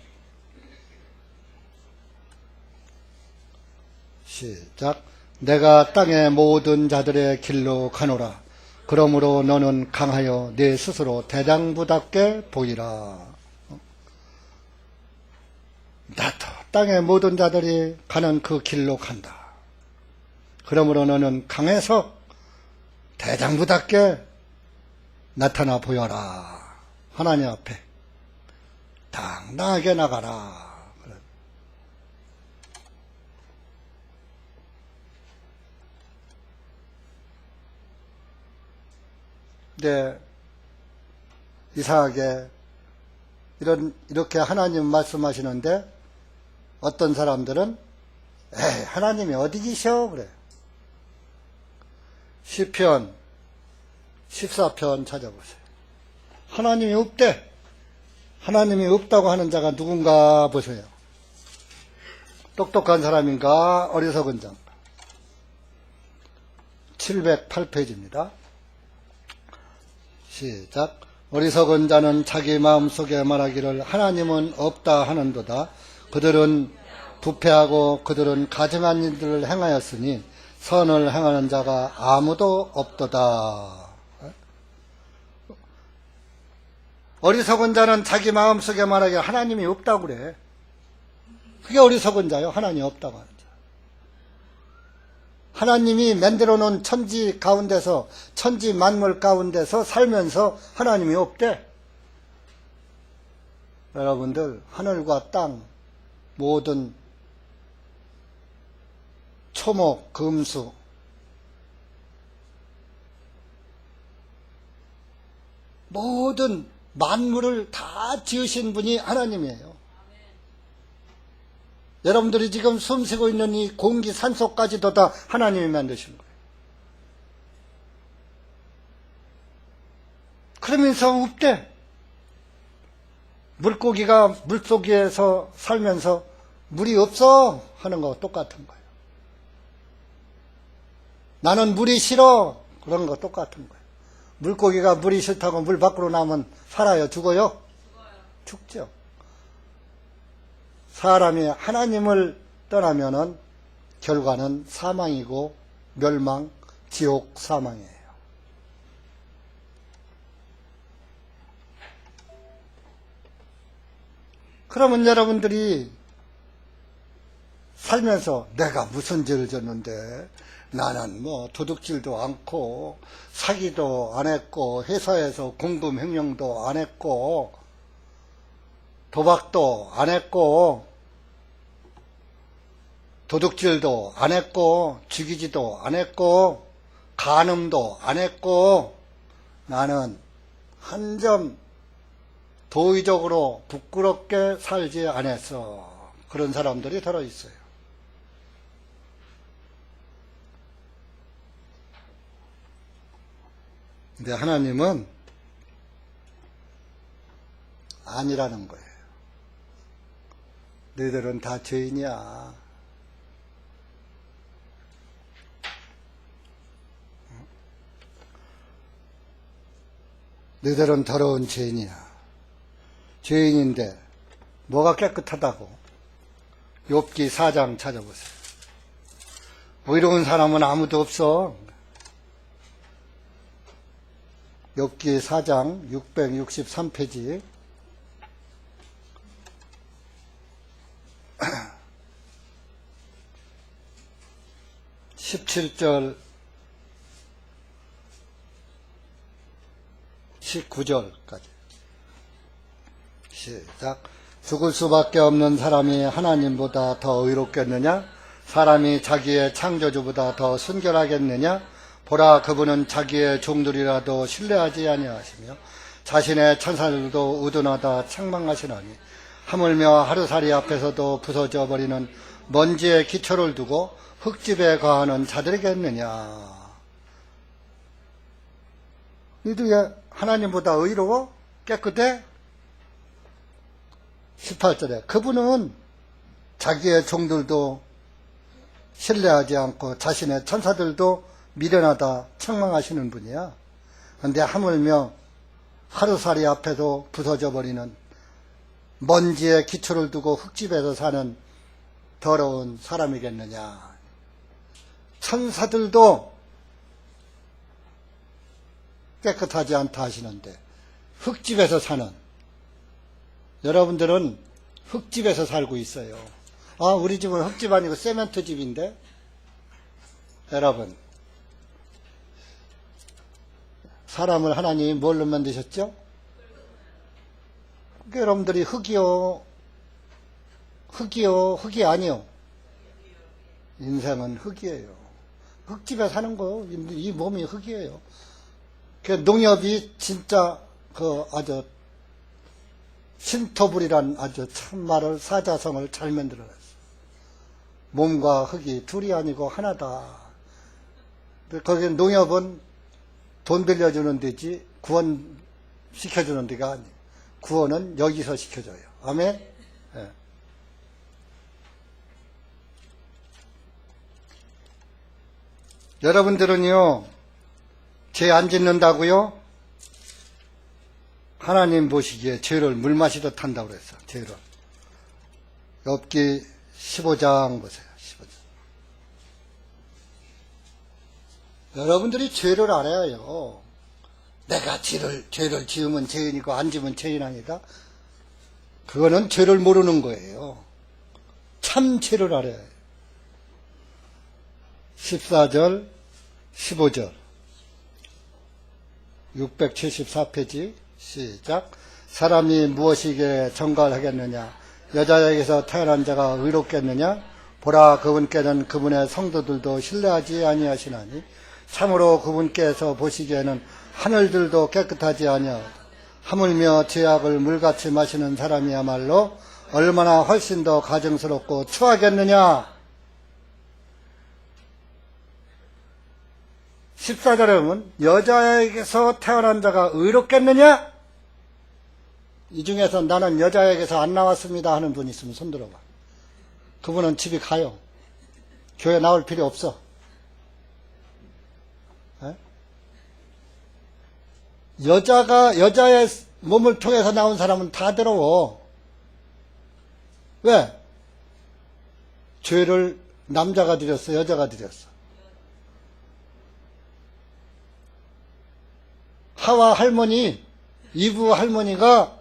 시작. 내가 땅의 모든 자들의 길로 가노라. 그러므로 너는 강하여 네 스스로 대장부답게 보이라. 나도 땅의 모든 자들이 가는 그 길로 간다. 그러므로 너는 강해서 대장부답게 나타나 보여라. 하나님 앞에 당당하게 나가라. 근데 이상하게 이렇게 하나님 말씀하시는데 어떤 사람들은 에이, 하나님이 어디 계셔? 그래. 시편 14편 찾아보세요. 하나님이 없대. 하나님이 없다고 하는 자가 누군가 보세요. 똑똑한 사람인가 어리석은 자인가. 708페이지입니다. 시작. 어리석은 자는 자기 마음속에 말하기를 하나님은 없다 하는도다. 그들은 부패하고 그들은 가증한 일들을 행하였으니 선을 행하는 자가 아무도 없도다. 어리석은 자는 자기 마음속에 말하기를 하나님이 없다고 그래. 그게 어리석은 자요. 하나님이 없다고 하는 자. 하나님이 만들어 놓은 천지 가운데서, 천지 만물 가운데서 살면서 하나님이 없대. 여러분들, 하늘과 땅, 모든 초목, 금수, 모든 만물을 다 지으신 분이 하나님이에요. 여러분들이 지금 숨쉬고 있는 이 공기, 산소까지도 다 하나님이 만드신 거예요. 그러면서 없대. 물고기가 물속에서 살면서 물이 없어 하는 거와 똑같은 거예요. 나는 물이 싫어 그런 거 똑같은 거예요. 물고기가 물이 싫다고 물 밖으로 나오면 살아요? 죽어요? 죽죠. 사람이 하나님을 떠나면은 결과는 사망이고 멸망, 지옥, 사망이에요. 그러면 여러분들이 살면서 내가 무슨 죄를 졌는데 나는 뭐 도둑질도 않고 사기도 안 했고 회사에서 공금 횡령도 안 했고 도박도 안 했고 도둑질도 안 했고 죽이지도 안 했고 간음도 안 했고 나는 한 점 도의적으로 부끄럽게 살지 않았어. 그런 사람들이 들어있어요. 근데 하나님은 아니라는 거예요. 너희들은 다 죄인이야. 너희들은 더러운 죄인이야. 죄인인데 뭐가 깨끗하다고? 욥기 4장 찾아보세요. 의로운 사람은 아무도 없어. 욥기 4장 663페이지 17절 19절까지 시작. 죽을 수밖에 없는 사람이 하나님보다 더 의롭겠느냐? 사람이 자기의 창조주보다 더 순결하겠느냐? 보라, 그분은 자기의 종들이라도 신뢰하지 아니하시며 자신의 천사들도 의존하다 책망하시나니 하물며 하루살이 앞에서도 부서져 버리는 먼지의 기초를 두고 흙집에 거하는 자들이겠느냐? 너희도 하나님보다 의로워? 깨끗해? 18절에 그분은 자기의 종들도 신뢰하지 않고 자신의 천사들도 미련하다 책망하시는 분이야. 그런데 하물며 하루살이 앞에도 부서져 버리는 먼지에 기초를 두고 흙집에서 사는 더러운 사람이겠느냐. 천사들도 깨끗하지 않다 하시는데 흙집에서 사는, 여러분들은 흙집에서 살고 있어요. 아, 우리 집은 흙집 아니고 세멘트 집인데. 여러분, 사람을 하나님이 뭘로 만드셨죠? 여러분들이 흙이요, 흙이 아니요. 인생은 흙이에요. 흙집에 사는 거, 이 몸이 흙이에요. 그 농협이 진짜 아주 신토불이란 아주 참말을 사자성을 잘 만들어냈어. 몸과 흙이 둘이 아니고 하나다. 거기 농협은 돈 빌려주는 데지 구원시켜주는 데가 아니에요. 구원은 여기서 시켜줘요. 아멘? 네. 여러분들은요, 죄 안 짓는다고요? 하나님 보시기에 죄를 물 마시듯 한다고 그랬어. 죄를. 욥기 15장 보세요. 15장. 여러분들이 죄를 알아요. 내가 죄를 지으면 죄인이고 안 지으면 죄인 아니다. 그거는 죄를 모르는 거예요. 참 죄를 알아야 해요. 14절, 15절. 674페이지. 시작. 사람이 무엇이기에 정갈하겠느냐? 여자에게서 태어난 자가 의롭겠느냐? 보라, 그분께는 그분의 성도들도 신뢰하지 아니하시나니 참으로 그분께서 보시기에는 하늘들도 깨끗하지 아니하다. 하물며 죄악을 물같이 마시는 사람이야말로 얼마나 훨씬 더 가증스럽고 추하겠느냐? 14절에 보면 여자에게서 태어난 자가 의롭겠느냐? 이 중에서 나는 여자에게서 안 나왔습니다 하는 분 있으면 손들어봐. 그분은 집에 가요. 교회 나올 필요 없어. 에? 여자의 몸을 통해서 나온 사람은 다 더러워. 왜? 죄를 남자가 드렸어, 여자가 드렸어. 하와 할머니, 이브 할머니가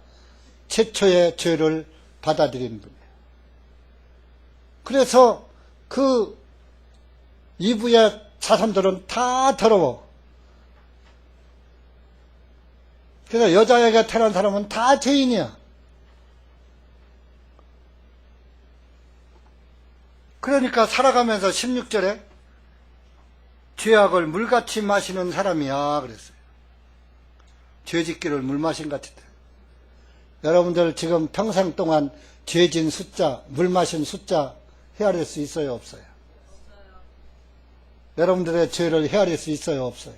최초의 죄를 받아들인 분이에요. 그래서 그 이브의 자손들은 다 더러워. 그래서 여자에게 태어난 사람은 다 죄인이야. 그러니까 살아가면서 16절에 죄악을 물같이 마시는 사람이야 그랬어요. 죄짓기를 물 마신 것 같아. 여러분들 지금 평생 동안 죄진 숫자, 물 마신 숫자 헤아릴 수 있어요, 없어요? 여러분들의 죄를 헤아릴 수 있어요, 없어요?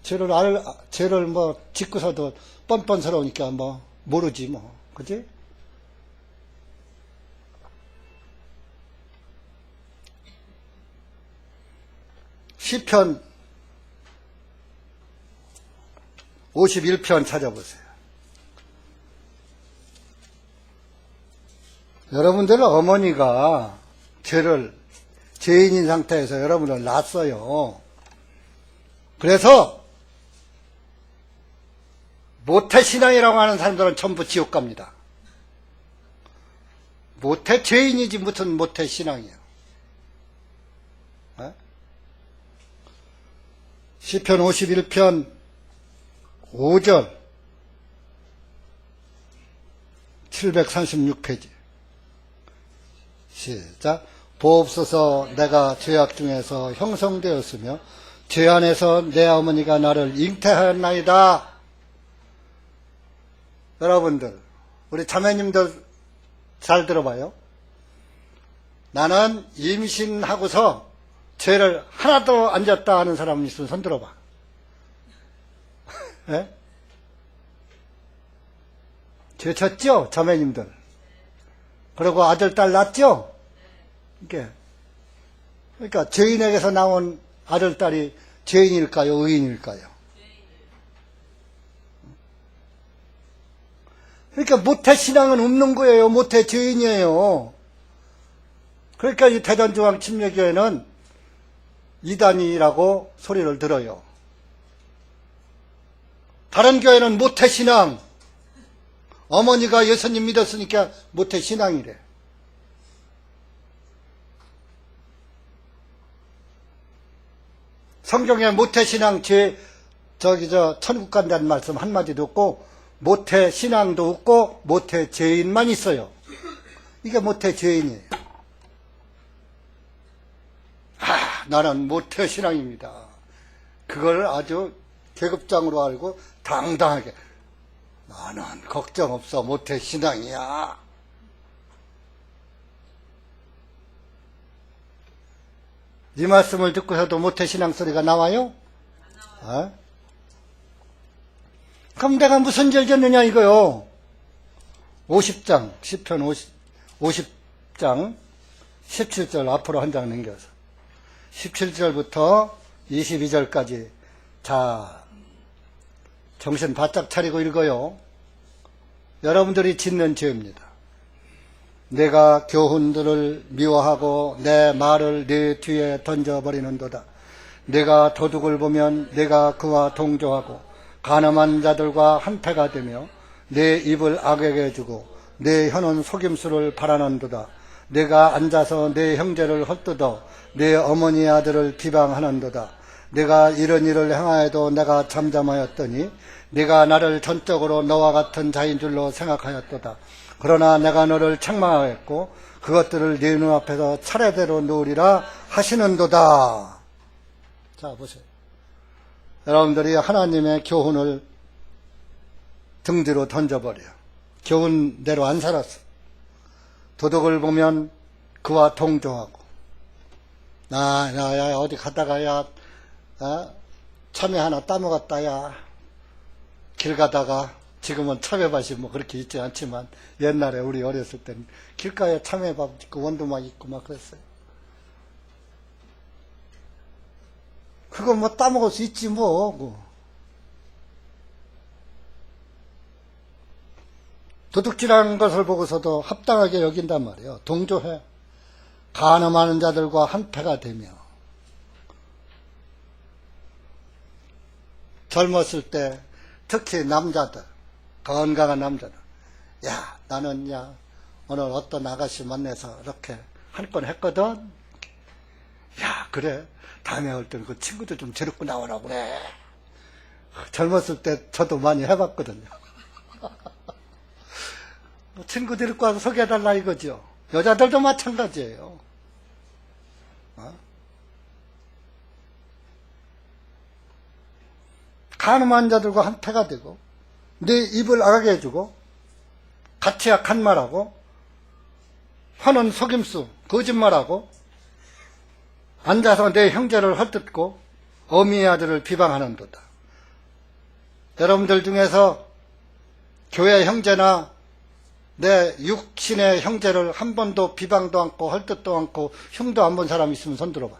죄를 뭐 짓고서도 뻔뻔스러우니까 뭐 모르지 뭐, 그지? 시편 51편 찾아보세요. 여러분들 어머니가 죄인인 상태에서 여러분을 낳았어요. 그래서 모태신앙이라고 하는 사람들은 전부 지옥 갑니다. 모태 죄인이지 무슨 모태신앙이에요. 시편 51편 5절 736페이지 시작. 보옵소서, 내가 죄악 중에서 형성되었으며 죄 안에서 내 어머니가 나를 잉태하였나이다. 여러분들, 우리 자매님들 잘 들어봐요. 나는 임신하고서 죄를 하나도 안 졌다 하는 사람 있으면 손 들어봐. 네? 죄 졌죠? 자매님들. 그리고 아들, 딸 낳죠? 이게. 그러니까 죄인에게서 나온 아들, 딸이 죄인일까요? 의인일까요? 그러니까 모태신앙은 없는 거예요. 모태죄인이에요. 그러니까 이 대전중앙 침례교회는 이단이라고 소리를 들어요. 다른 교회는 모태신앙, 어머니가 예수님 믿었으니까 모태신앙이래. 성경에 모태신앙 천국 간다는 말씀 한마디도 없고, 모태신앙도 없고, 모태죄인만 있어요. 이게 모태죄인이에요. 나는 모태신앙입니다. 그걸 아주 계급장으로 알고 당당하게, 나는 걱정 없어, 모태신앙이야. 이 말씀을 듣고서도 모태신앙 소리가 나와요? 그럼 내가 무슨 죄를 졌느냐 이거요. 50장, 시편 50장 17절 앞으로 한 장 넘겨서 17절부터 22절까지 자, 정신 바짝 차리고 읽어요. 여러분들이 짓는 죄입니다. 내가 교훈들을 미워하고 내 말을 내 뒤에 던져버리는도다. 내가 도둑을 보면 내가 그와 동조하고 간음한 자들과 한패가 되며 내 입을 악에게 주고 내 혀는 속임수를 바라는도다. 내가 앉아서 내 형제를 헐뜯어 내 어머니 아들을 비방하는도다. 내가 이런 일을 행하여도 내가 잠잠하였더니 네가 나를 전적으로 너와 같은 자인 줄로 생각하였도다. 그러나 내가 너를 책망하였고 그것들을 네 눈앞에서 차례대로 놓으리라 하시는도다. 자, 보세요. 여러분들이 하나님의 교훈을 등 뒤로 던져버려요. 교훈대로 안 살았어. 도둑을 보면 그와 동조하고, 야, 어디 가다가, 참외 하나 따먹었다, 야. 길 가다가, 지금은 참외밭이 뭐 그렇게 있지 않지만, 옛날에 우리 어렸을 때는 길가에 참외밭 있고, 원두막 있고 막 그랬어요. 그거 뭐 따먹을 수 있지 뭐. 도둑질하는 것을 보고서도 합당하게 여긴단 말이에요. 동조해. 간음하는 자들과 한패가 되며, 젊었을 때 특히 남자들, 건강한 남자들, 야, 나는 오늘 어떤 아가씨 만나서 이렇게 한 건 했거든. 야, 그래, 다음에 올 때는 그 친구들 좀 데리고 나오라고 그래. 젊었을 때 저도 많이 해봤거든요. 친구 데리고 와서 소개해달라 이거죠. 여자들도 마찬가지예요. 간음한 자들과 한패가 되고, 내 입을 악하게 해주고, 같이 악한 말하고, 화는 속임수, 거짓말하고, 앉아서 내 형제를 헐뜯고, 어미의 아들을 비방하는도다. 여러분들 중에서 교회 형제나 내 육신의 형제를 한 번도 비방도 않고 헐뜯도 않고 흉도 안 본 사람 있으면 손 들어봐.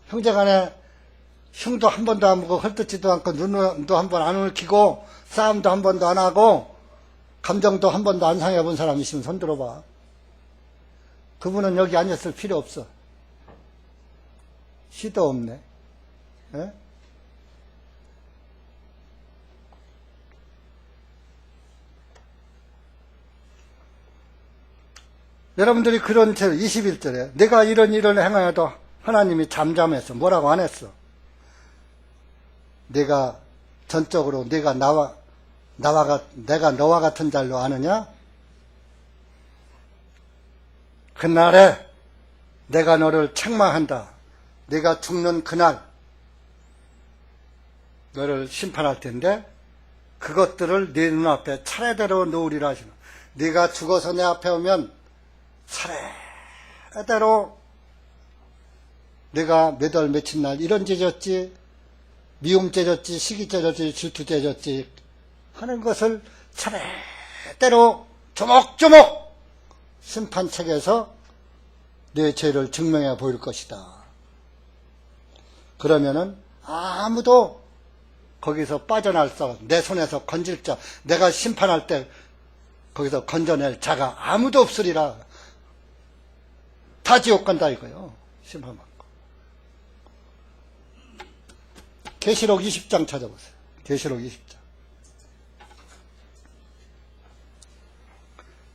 형제간에 흉도 한 번도 안 보고 헐뜯지도 않고 눈도 한 번 안 얽히고 싸움도 한 번도 안 하고 감정도 한 번도 안 상해 본 사람 있으면 손 들어봐. 그분은 여기 앉았을 필요 없어. 시도 없네. 여러분들이 그런 채 21절에 내가 이런 일을 행하여도 하나님이 잠잠해서 뭐라고 안 했어. 내가 전적으로 내가 내가 너와 같은 자로 아느냐? 그날에 내가 너를 책망한다. 내가 죽는 그날 너를 심판할 텐데 그것들을 네 눈앞에 차례대로 놓으리라 하시는. 네가 죽어서 내 앞에 오면 차례대로 내가 몇 월 며칠 날 이런 죄 졌지, 미움죄졌지, 시기죄졌지, 질투죄졌지 하는 것을 차례대로 조목조목 심판책에서 내 죄를 증명해 보일 것이다. 그러면은 아무도 거기서 빠져날 수, 내 손에서 건질 자, 내가 심판할 때 거기서 건져낼 자가 아무도 없으리라. 다 지옥 간다 이거요. 심판받고. 계시록 20장 찾아보세요. 계시록 20장.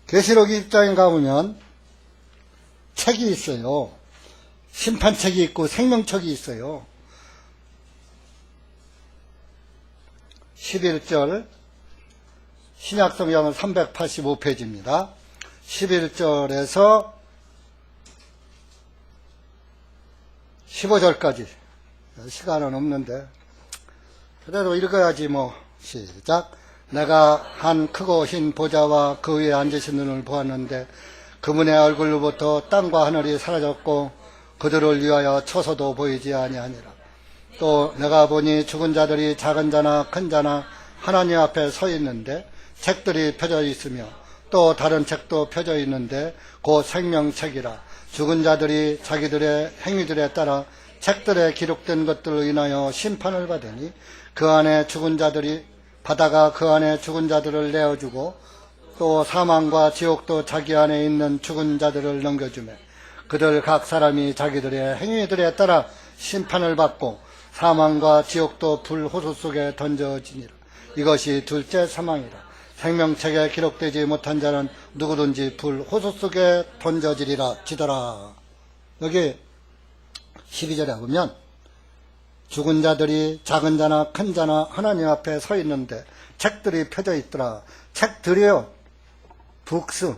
계시록 20장에 가보면 책이 있어요. 심판책이 있고 생명책이 있어요. 11절 신약성경은 385페이지입니다. 11절에서 15절까지 시간은 없는데 그래도 읽어야지 뭐. 시작. 내가 한 크고 흰 보좌와 그 위에 앉으신 분을 보았는데 그분의 얼굴로부터 땅과 하늘이 사라졌고 그들을 위하여 처소도 보이지 아니하니라. 또 내가 보니 죽은 자들이 작은 자나 큰 자나 하나님 앞에 서 있는데 책들이 펴져 있으며 또 다른 책도 펴져 있는데 곧 생명책이라. 죽은 자들이 자기들의 행위들에 따라 책들에 기록된 것들로 인하여 심판을 받으니 그 안에 죽은 자들이 바다가 그 안에 죽은 자들을 내어주고 또 사망과 지옥도 자기 안에 있는 죽은 자들을 넘겨주매 그들 각 사람이 자기들의 행위들에 따라 심판을 받고 사망과 지옥도 불 호수 속에 던져지니라. 이것이 둘째 사망이라. 생명책에 기록되지 못한 자는 누구든지 불 호수 속에 던져지리라. 지더라. 여기 12절에 보면 죽은 자들이 작은 자나 큰 자나 하나님 앞에 서 있는데 책들이 펴져 있더라. 책들이요. 북스.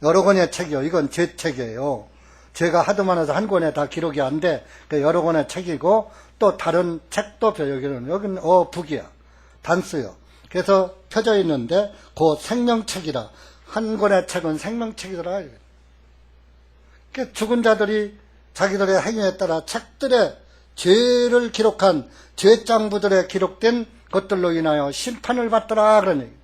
여러 권의 책이요. 이건 제 책이에요. 죄가 하도 많아서 한 권에 다 기록이 안 돼. 여러 권의 책이고 또 다른 책도 여기는 북이야. 단수요. 그래서 펴져 있는데 그 생명책이라. 한 권의 책은 생명책이더라. 그러니까 죽은 자들이 자기들의 행위에 따라 책들에 죄를 기록한 죄장부들에 기록된 것들로 인하여 심판을 받더라 그런 얘기입니다.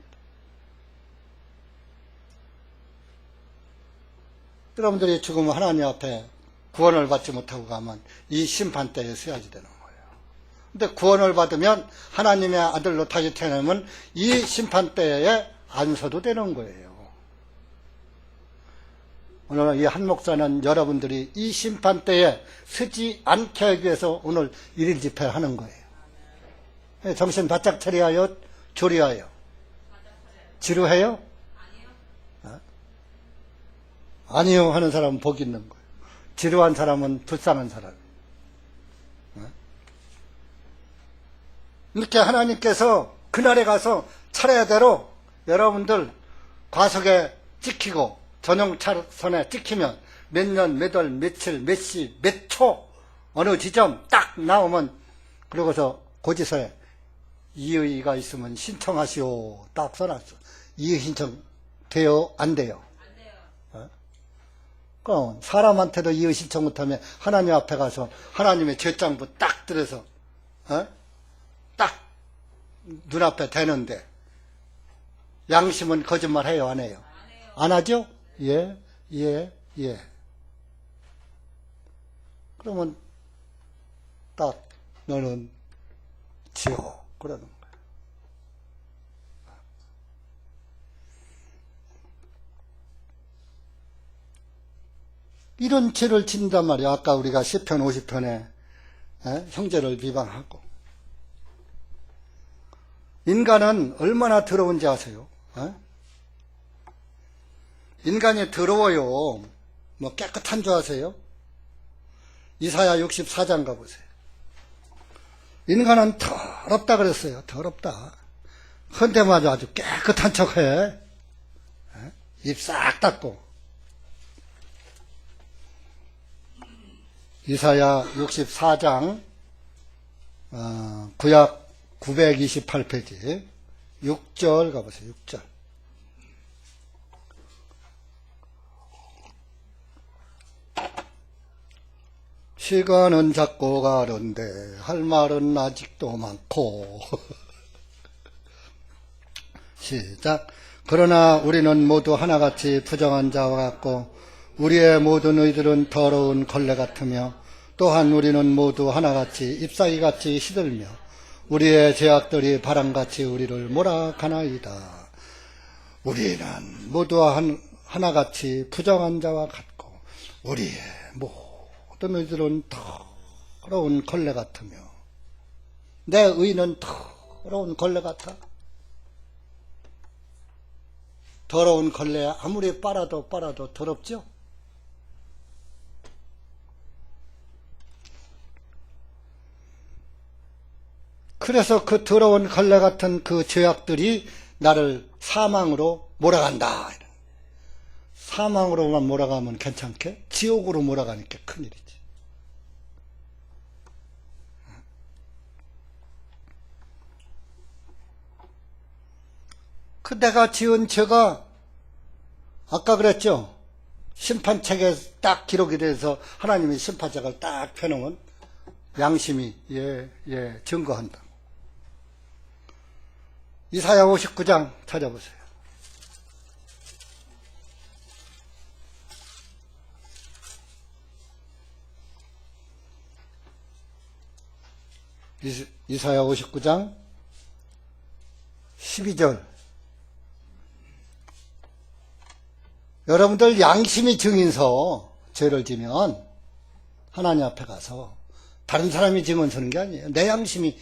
여러분들이 죽으면 하나님 앞에 구원을 받지 못하고 가면 이 심판대에 서야지 되는 거예요. 근데 구원을 받으면 하나님의 아들로 다시 태어나면 이 심판대에 안 서도 되는 거예요. 오늘 이 한 목사는 여러분들이 이 심판대에 서지 않게 하기 위해서 오늘 일일 집회를 하는 거예요. 정신 바짝 차려하여 조리하여 지루해요? 아니요 하는 사람은 복이 있는 거예요. 지루한 사람은 불쌍한 사람이에요. 이렇게 하나님께서 그날에 가서 차례대로 여러분들 과속에 찍히고 전용 차선에 찍히면 몇 년, 몇 월, 며칠, 몇 시, 몇 초 어느 지점 딱 나오면 그러고서 고지서에 이의가 있으면 신청하시오 딱 써놨어. 이의 신청 돼요? 안 돼요? 안 돼요. 그럼 사람한테도 이의 신청 못하면 하나님 앞에 가서 하나님의 죄장부 딱 들여서 딱 눈앞에 대는데 양심은 거짓말 해요? 안 해요? 안 하죠? 예. 그러면 딱 너는 지옥 그러는 거예요. 이런 죄를 짓는단 말이야. 아까 우리가 시편 50편에 형제를 비방하고. 인간은 얼마나 더러운지 아세요? 인간이 더러워요. 뭐 깨끗한 줄 아세요? 이사야 64장 가보세요. 인간은 더럽다 그랬어요. 더럽다. 헌데마저 아주 깨끗한 척해. 입 싹 닫고. 이사야 64장 구약 928페이지 6절 가보세요. 6절. 시간은 자꾸 가는데 할 말은 아직도 많고. 시작. 그러나 우리는 모두 하나같이 부정한 자와 같고 우리의 모든 의들은 더러운 걸레 같으며 또한 우리는 모두 하나같이 잎사귀같이 시들며 우리의 죄악들이 바람같이 우리를 몰아가나이다. 우리는 모두 하나같이 부정한 자와 같고 우리의 모든 의들은 더러운 걸레 같으며. 내 의는 더러운 걸레 같아? 더러운 걸레 아무리 빨아도 더럽죠? 그래서 그 더러운 걸레 같은 그 죄악들이 나를 사망으로 몰아간다. 사망으로만 몰아가면 괜찮게? 지옥으로 몰아가니까 큰일이지. 그 내가 지은 죄가 아까 그랬죠? 심판책에 딱 기록이 돼서 하나님이 심판책을 딱 펴놓으면 양심이 증거한다. 이사야 59장 찾아보세요. 이사야 59장 12절. 여러분들 양심이 증인서 죄를 지면 하나님 앞에 가서 다른 사람이 증언 서는 게 아니에요. 내 양심이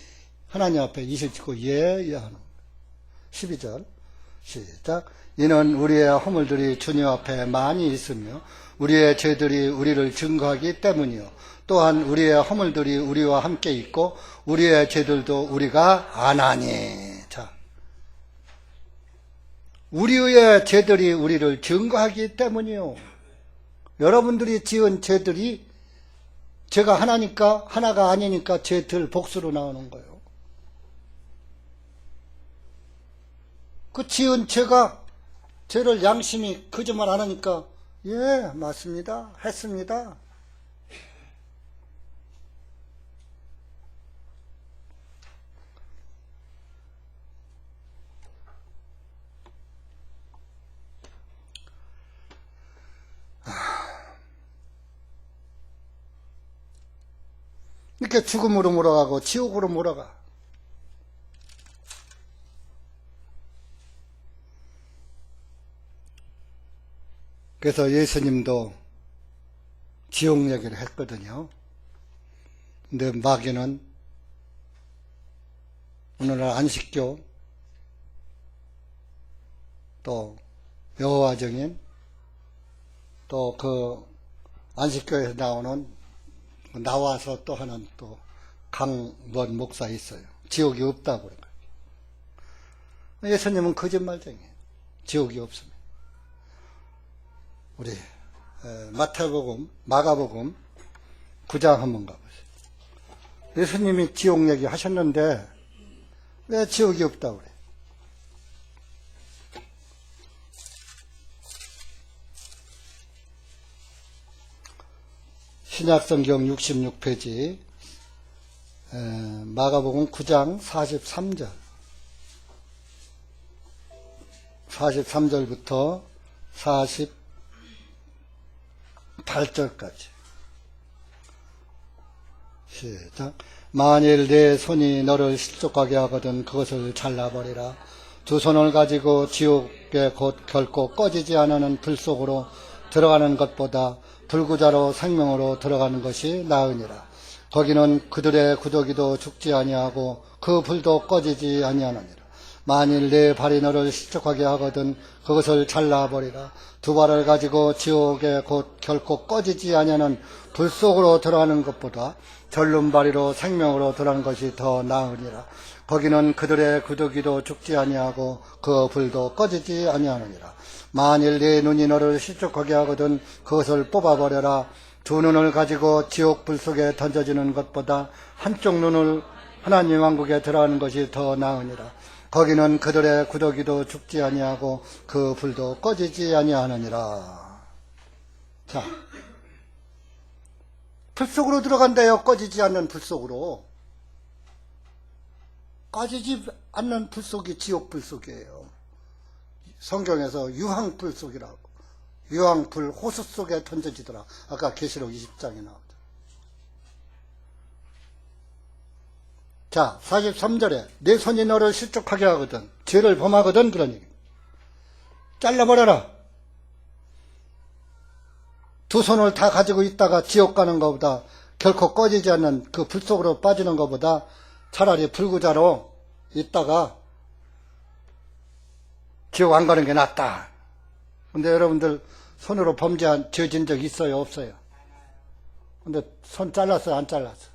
하나님 앞에 이실 짓고 하는 거예요. 12절 시작. 이는 우리의 허물들이 주님 앞에 많이 있으며 우리의 죄들이 우리를 증거하기 때문이요 또한 우리의 허물들이 우리와 함께 있고 우리의 죄들도 우리가 아나니. 자, 우리의 죄들이 우리를 증거하기 때문이요. 여러분들이 지은 죄들이 죄가 하나가 아니니까 죄들 복수로 나오는 거예요. 그 지은 죄를 양심이 거짓말 안 하니까 예, 맞습니다. 했습니다. 이렇게 죽음으로 몰아가고 지옥으로 몰아가. 그래서 예수님도 지옥 얘기를 했거든요. 근데 마귀는 오늘날 안식교 또 여호와 증인 또 그 안식교에서 나와서 또 하는 또 강원 목사 있어요. 지옥이 없다고 그래요. 예수님은 거짓말쟁이에요. 지옥이 없습니다. 우리 마태복음, 마가복음 9장 한번 가보세요. 예수님이 지옥 얘기 하셨는데 왜 지옥이 없다고 그래요? 신약성경 66페이지 마가복음 9장 43절 43절부터 48절까지 시작. 만일 내 손이 너를 실족하게 하거든 그것을 잘라버리라. 두 손을 가지고 지옥에 곧 결코 꺼지지 않는 불 속으로 들어가는 것보다 불구자로 생명으로 들어가는 것이 나으니라. 거기는 그들의 구더기도 죽지 아니하고 그 불도 꺼지지 아니하느니라. 만일 내 발이 너를 실족하게 하거든 그것을 잘라버리라. 두 발을 가지고 지옥에 곧 결코 꺼지지 아니하는 불 속으로 들어가는 것보다 절름발이로 생명으로 들어가는 것이 더 나으니라. 거기는 그들의 구더기도 죽지 아니하고 그 불도 꺼지지 아니하느니라. 만일 네 눈이 너를 실족하게 하거든 그것을 뽑아버려라. 두 눈을 가지고 지옥 불 속에 던져지는 것보다 한쪽 눈을 하나님 왕국에 들어가는 것이 더 나으니라. 거기는 그들의 구더기도 죽지 아니하고 그 불도 꺼지지 아니하느니라. 자, 불 속으로 들어간대요. 꺼지지 않는 불 속으로. 꺼지지 않는 불 속이 지옥 불 속이에요. 성경에서 유황불 속이라고. 유황불 호수 속에 던져지더라. 아까 계시록 20장에 나오죠. 자, 43절에 내 손이 너를 실족하게 하거든, 죄를 범하거든, 그런 얘기. 잘라버려라. 두 손을 다 가지고 있다가 지옥 가는 것보다, 결코 꺼지지 않는 그 불 속으로 빠지는 것보다 차라리 불구자로 있다가 지옥 안 가는 게 낫다. 근데 여러분들 손으로 범죄한 죄진 적 있어요, 없어요? 근데 손 잘랐어요, 안 잘랐어요?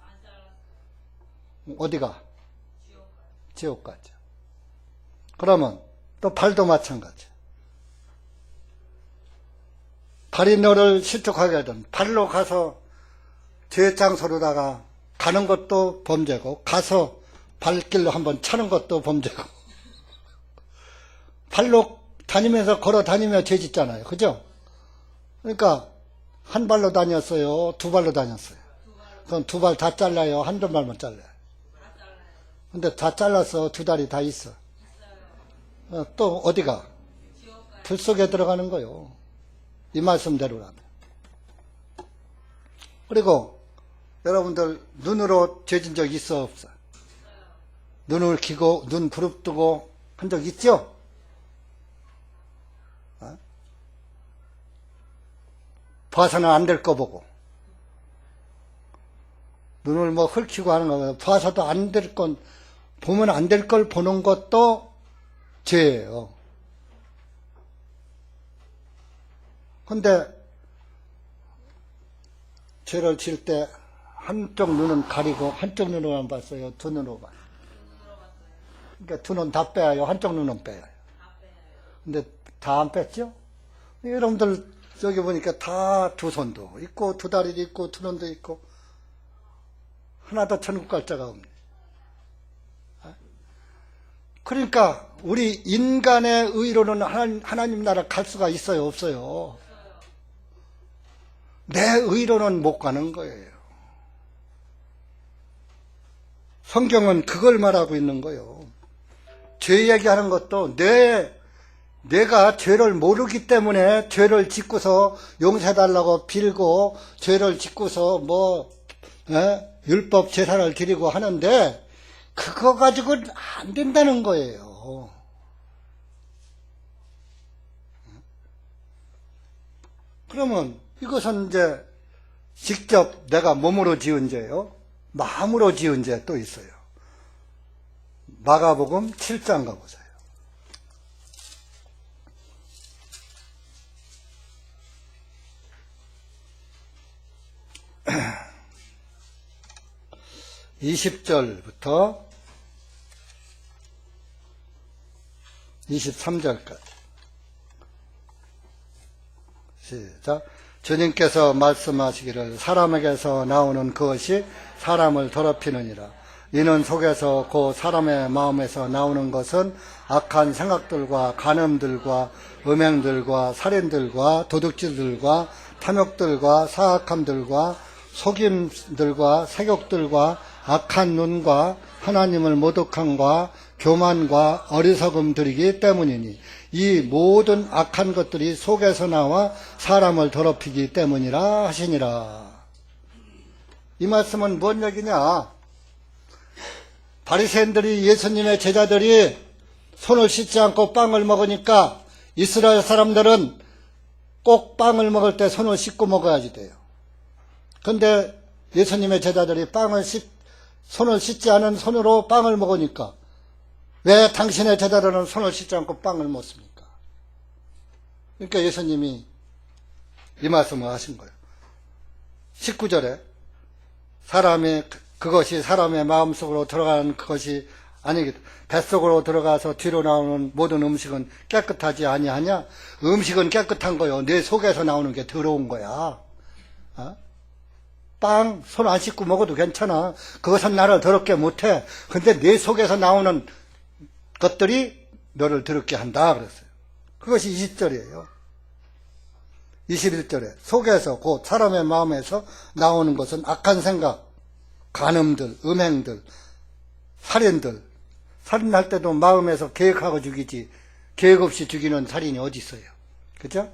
어디가? 지옥 가죠. 그러면 또 발도 마찬가지. 발이 너를 실족하게 하든, 발로 가서 죄 장소로다가 가는 것도 범죄고, 가서 발길로 한번 차는 것도 범죄고, 발로 다니면서 걸어 다니며 죄 짓잖아요. 그죠? 그러니까 한 발로 다녔어요, 두 발로 다녔어요? 그럼 두 발 다 잘라요, 한두 발만 잘라요? 근데 다 잘라서 두 다리 다 있어. 또 어디가? 불 속에 들어가는 거요. 이 말씀대로라면. 그리고 여러분들 눈으로 죄진 적 있어, 없어? 눈을 기고 눈 부릅뜨고 한 적 있죠? 봐서는 안 될 거 보고, 눈을 뭐 헐키고 하는 거, 봐서도 안 될 건, 보면 안 될 걸 보는 것도 죄예요. 근데 죄를 지을 때 한쪽 눈은 가리고 한쪽 눈으로만 봤어요, 두 눈으로 봤어요? 그러니까 두 눈 다 빼야요, 한쪽 눈은 빼야요. 근데 다 안 뺐죠? 여러분들 여기 보니까 다 두 손도 있고 두 다리도 있고 두 눈도 있고, 하나도 천국 갈 자가 없네. 그러니까 우리 인간의 의로는 하나님 나라 갈 수가 있어요, 없어요? 내 의로는 못 가는 거예요. 성경은 그걸 말하고 있는 거예요. 죄 얘기하는 것도 내가 죄를 모르기 때문에 죄를 짓고서 용서해달라고 빌고, 죄를 짓고서 율법 제사를 드리고 하는데, 그거 가지고는 안 된다는 거예요. 그러면 이것은 이제 직접 내가 몸으로 지은 죄요, 마음으로 지은 죄 또 있어요. 마가복음 7장 가보세요. (20절부터) 23절까지 시작. 주님께서 말씀하시기를 사람에게서 나오는 그것이 사람을 더럽히느니라. 이는 속에서 곧 사람의 마음에서 나오는 것은 악한 생각들과 간음들과 음행들과 살인들과 도둑질들과 탐욕들과 사악함들과 속임들과 세욕들과 악한 눈과 하나님을 모독함과 교만과 어리석음들이기 때문이니, 이 모든 악한 것들이 속에서 나와 사람을 더럽히기 때문이라 하시니라. 이 말씀은 뭔 얘기냐? 바리새인들이, 예수님의 제자들이 손을 씻지 않고 빵을 먹으니까 이스라엘 사람들은 꼭 빵을 먹을 때 손을 씻고 먹어야지 돼요. 근데 예수님의 제자들이 손을 씻지 않은 손으로 빵을 먹으니까 왜 당신의 제자들은 손을 씻지 않고 빵을 먹습니까? 그러니까 예수님이 이 말씀을 하신 거예요. 19절에 그것이 사람의 마음속으로 들어가는 것이 아니겠다. 뱃속으로 들어가서 뒤로 나오는 모든 음식은 깨끗하지 아니하냐? 음식은 깨끗한 거요. 내 속에서 나오는 게 더러운 거야. 빵 손 안 씻고 먹어도 괜찮아. 그것은 나를 더럽게 못해. 근데 내 속에서 나오는 것들이 너를 더럽게 한다 그랬어요. 그것이 20절이에요. 21절에 속에서 곧 사람의 마음에서 나오는 것은 악한 생각, 간음들, 음행들, 살인들. 살인할 때도 마음에서 계획하고 죽이지 계획 없이 죽이는 살인이 어디 있어요. 그죠?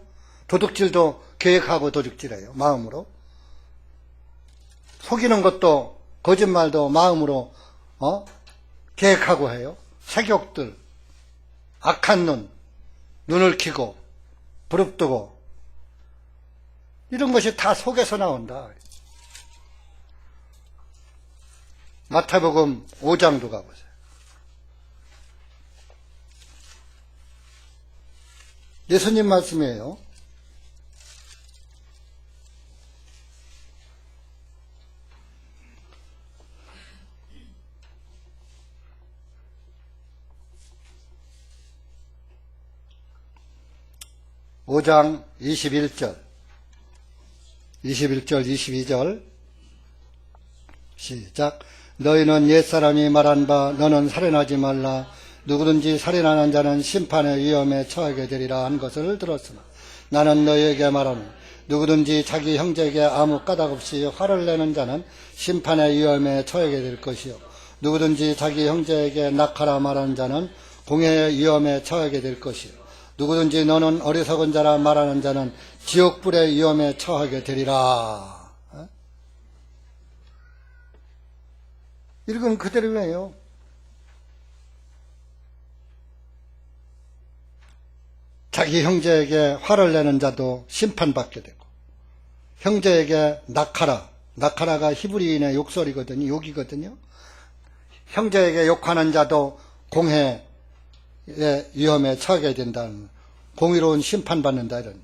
도둑질도 계획하고 도둑질해요. 마음으로. 속이는 것도 거짓말도 마음으로 계획하고 해요. 색욕들, 악한 눈을 키고 부릅뜨고 이런 것이 다 속에서 나온다. 마태복음 5장도 가보세요. 예수님 말씀이에요. (5장) 21절 22절 시작. 너희는 옛사람이 말한 바 너는 살인하지 말라. 누구든지 살인하는 자는 심판의 위험에 처하게 되리라 한 것을 들었으나 나는 너희에게 말하노니 누구든지 자기 형제에게 아무 까닭 없이 화를 내는 자는 심판의 위험에 처하게 될 것이요 누구든지 자기 형제에게 낙하라 말하는 자는 공회의 위험에 처하게 될 것이요 누구든지 너는 어리석은 자라 말하는 자는 지옥불의 위험에 처하게 되리라. 읽으면 그대로예요. 자기 형제에게 화를 내는 자도 심판받게 되고 형제에게 낙하라가 히브리인의 욕설이거든요. 욕이거든요. 형제에게 욕하는 자도 공회의 위험에 처하게 된다는, 공의로운 심판받는다 이런.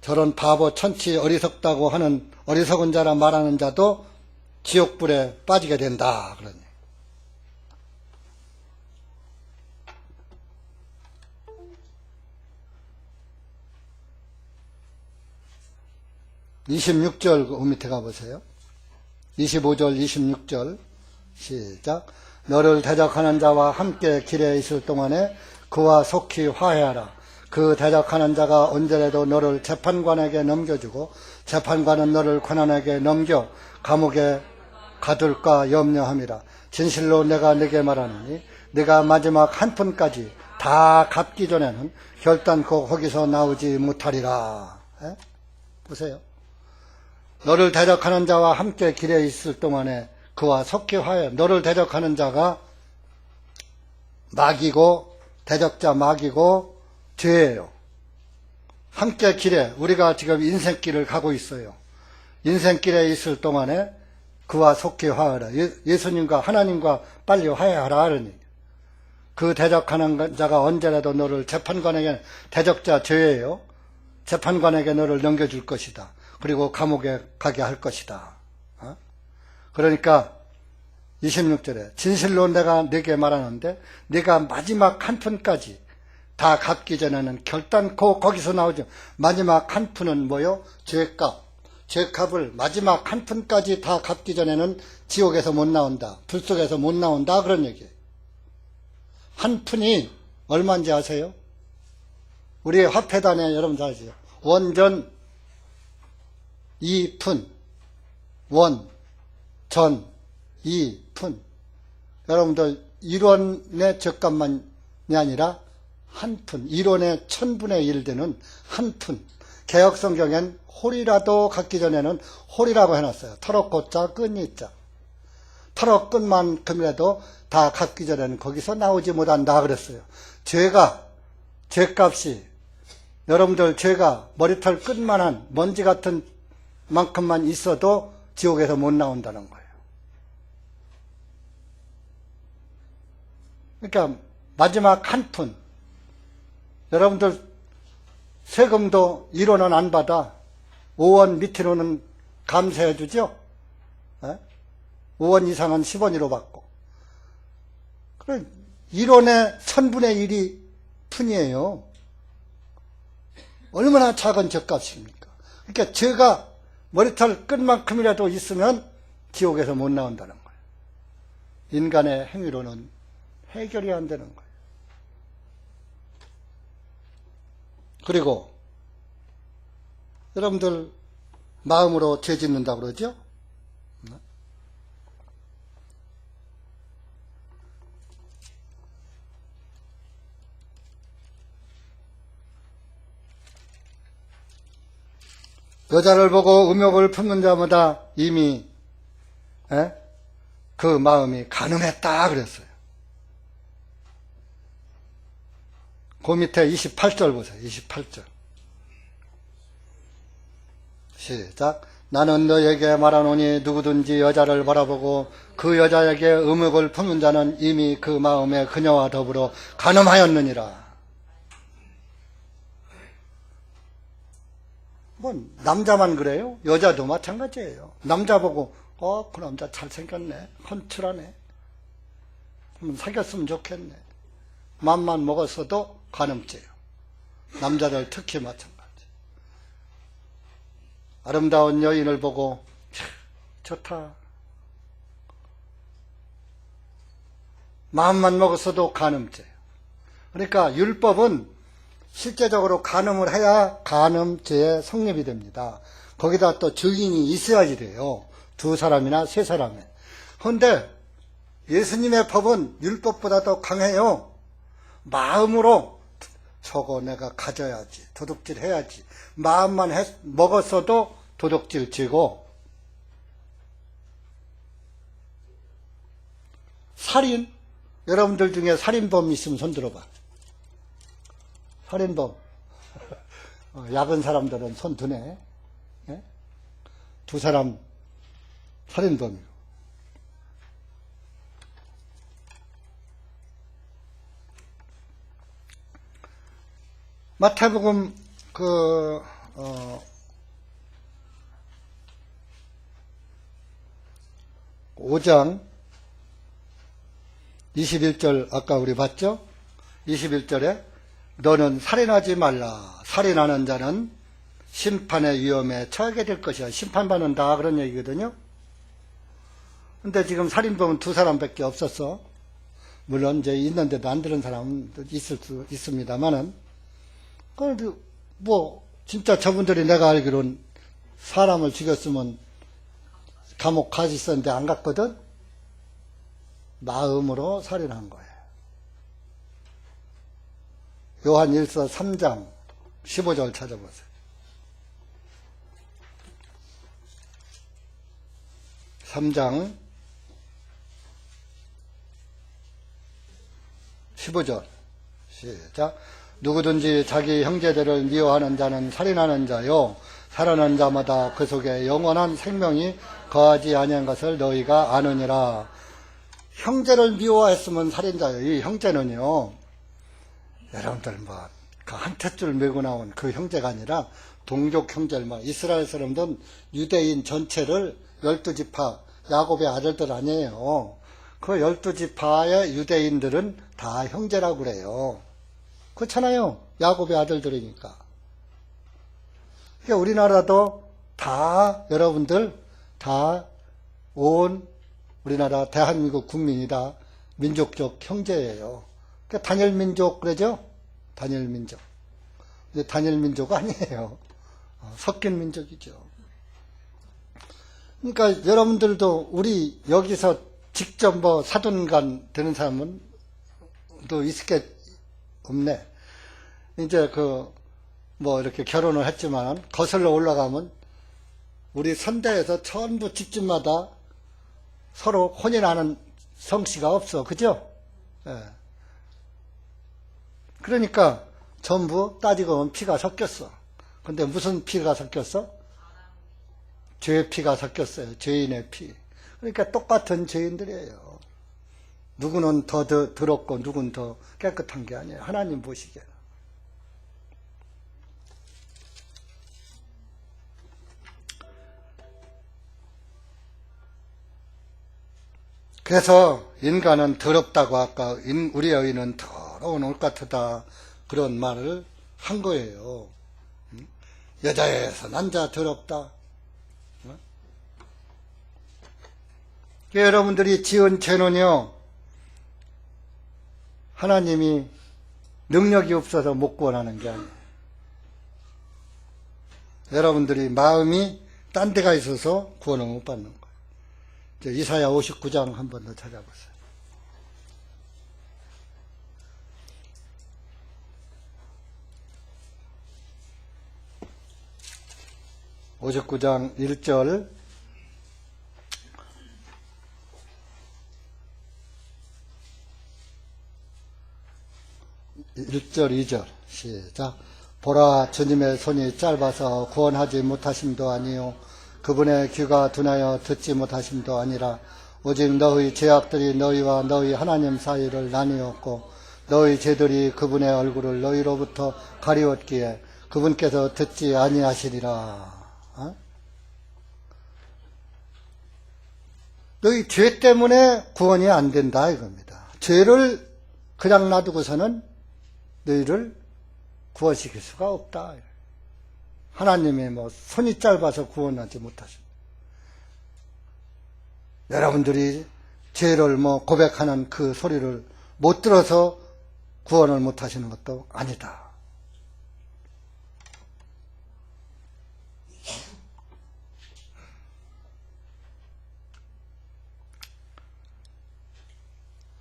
저런 바보 천치 어리석다고 하는 어리석은 자라 말하는 자도 지옥불에 빠지게 된다 그러니. (26절) 그 밑에 가보세요. 25절 26절 시작. 너를 대적하는 자와 함께 길에 있을 동안에 그와 속히 화해하라. 그 대적하는 자가 언제라도 너를 재판관에게 넘겨주고 재판관은 너를 관원에게 넘겨 감옥에 가둘까 염려함이라. 진실로 내가 네게 말하노니 네가 마지막 한 푼까지 다 갚기 전에는 결단코 거기서 나오지 못하리라. 보세요. 너를 대적하는 자와 함께 길에 있을 동안에 그와 속히 화해. 너를 대적하는 자가 마귀고 대적자 마귀고 죄예요. 함께 길에, 우리가 지금 인생길을 가고 있어요. 인생길에 있을 동안에 그와 속히 화해하라. 예수님과 하나님과 빨리 화해하라 하라니. 그 대적하는 자가 언제라도 너를 재판관에게, 대적자 죄예요. 재판관에게 너를 넘겨줄 것이다. 그리고 감옥에 가게 할 것이다. 그러니까 26절에 진실로 내가 네게 말하는데 네가 마지막 한 푼까지 다 갚기 전에는 결단코 거기서 나오죠. 마지막 한 푼은 뭐요? 죄값을 마지막 한 푼까지 다 갚기 전에는 지옥에서 못 나온다. 불 속에서 못 나온다. 그런 얘기예요. 한 푼이 얼마인지 아세요? 우리 화폐단에 여러분 잘 아시죠? 원전 2푼, 원, 전, 2푼. 여러분들 1원의 적값만이 아니라 한 푼, 1원의 1000분의 1 되는 한 푼. 개혁성경엔 홀이라도 갖기 전에는 홀이라고 해놨어요. 터럭고자 끝이자. 터럭 끝만큼이라도 다 갖기 전에는 거기서 나오지 못한다 그랬어요. 죄값이, 여러분들 죄가 머리털 끝만한 먼지 같은 만큼만 있어도 지옥에서 못 나온다는 거예요. 그러니까 마지막 한 푼. 여러분들 세금도 1원은 안 받아. 5원 밑으로는 감세해 주죠. 5원 이상은 10원으로 받고. 그래 1원의 1000분의 1이 푼이에요. 얼마나 작은 죗값입니까? 그러니까 죄가 머리털 끝만큼이라도 있으면 지옥에서 못 나온다는 거예요. 인간의 행위로는 해결이 안 되는 거예요. 그리고 여러분들 마음으로 죄 짓는다고 그러죠? 여자를 보고 음욕을 품는 자마다 이미 그 마음이 간음했다 그랬어요. 그 밑에 28절 보세요. 28절. 시작. 나는 너에게 말하노니 누구든지 여자를 바라보고 그 여자에게 음욕을 품는 자는 이미 그 마음에 그녀와 더불어 간음하였느니라. 뭐 남자만 그래요? 여자도 마찬가지예요. 남자 보고 그 남자 잘생겼네, 헌칠하네, 한번 사귀었으면 좋겠네, 맘만 먹었어도 간음죄예요. 남자들 특히 마찬가지. 아름다운 여인을 보고 좋다, 마음만 먹었어도 간음죄예요. 그러니까 율법은 실제적으로 간음을 해야 간음죄의 성립이 됩니다. 거기다 또 증인이 있어야지 돼요. 2사람이나 3사람에. 그런데 예수님의 법은 율법보다 더 강해요. 마음으로 저거 내가 가져야지, 도둑질 해야지, 마음만 먹었어도 도둑질 지고, 살인, 여러분들 중에 살인범 있으면 손 들어봐. 살인범. 약은 사람들은 손 드네. 2사람 살인범이요. 마태복음 5장 21절 아까 우리 봤죠? 21절에 너는 살인하지 말라. 살인하는 자는 심판의 위험에 처하게 될 것이야. 심판받는다 그런 얘기거든요. 근데 지금 살인범은 2사람밖에 없었어. 물론 이제 있는데도 안 들은 사람은 있을 수 있습니다만은, 그래도 뭐 진짜 저분들이 내가 알기로는 사람을 죽였으면 감옥 가 있었는데 안 갔거든. 마음으로 살인한 거예요. 요한일서 3장 15절 찾아보세요. 3장 15절 시작. 누구든지 자기 형제들을 미워하는 자는 살인하는 자요, 살아난 자마다 그 속에 영원한 생명이 거하지 아니한 것을 너희가 아느니라. 형제를 미워했으면 살인자요. 이 형제는요, 여러분들 그 한 탯줄 메고 나온 그 형제가 아니라 동족 형제를 이스라엘 사람들은 유대인 전체를 12지파 야곱의 아들들 아니에요. 그 12지파의 유대인들은 다 형제라고 그래요. 그렇잖아요. 야곱의 아들들이니까. 그러니까 우리나라도 다 여러분들 다 온 우리나라 대한민국 국민이다 민족적 형제예요. 그러니까 단일민족 그러죠? 단일민족. 근데 단일민족 아니에요. 섞인 민족이죠. 그러니까 여러분들도 우리 여기서 직접 사돈간 되는 사람은 또 있을 게 없네. 이제 이렇게 결혼을 했지만 거슬러 올라가면 우리 선대에서 전부 집집마다 서로 혼인하는 성씨가 없어. 그죠? 예. 그러니까 전부 따지고 보면 피가 섞였어. 근데 무슨 피가 섞였어? 죄의 피가 섞였어요. 죄인의 피. 그러니까 똑같은 죄인들이에요. 누구는 더 더럽고 누구는 더 깨끗한 게 아니에요. 하나님 보시기에는. 그래서 인간은 더럽다고 아까 우리 의인은 더러운 옷 같으다 그런 말을 한 거예요. 여자에서 남자 더럽다. 여러분들이 지은 죄는요, 하나님이 능력이 없어서 못 구원하는 게 아니에요. 여러분들이 마음이 딴 데가 있어서 구원을 못 받는 거예요. 이사야 59장 한 번 더 찾아보세요. 59장 1절 1절 2절 시작. 보라, 주님의 손이 짧아서 구원하지 못하심도 아니요 그분의 귀가 둔하여 듣지 못하심도 아니라 오직 너희 죄악들이 너희와 너희 하나님 사이를 나뉘었고 너희 죄들이 그분의 얼굴을 너희로부터 가리웠기에 그분께서 듣지 아니하시리라. 너희 죄 때문에 구원이 안 된다 이겁니다. 죄를 그냥 놔두고서는 너희를 구원시킬 수가 없다. 하나님의 손이 짧아서 구원하지 못하십니다. 여러분들이 죄를 고백하는 그 소리를 못 들어서 구원을 못 하시는 것도 아니다.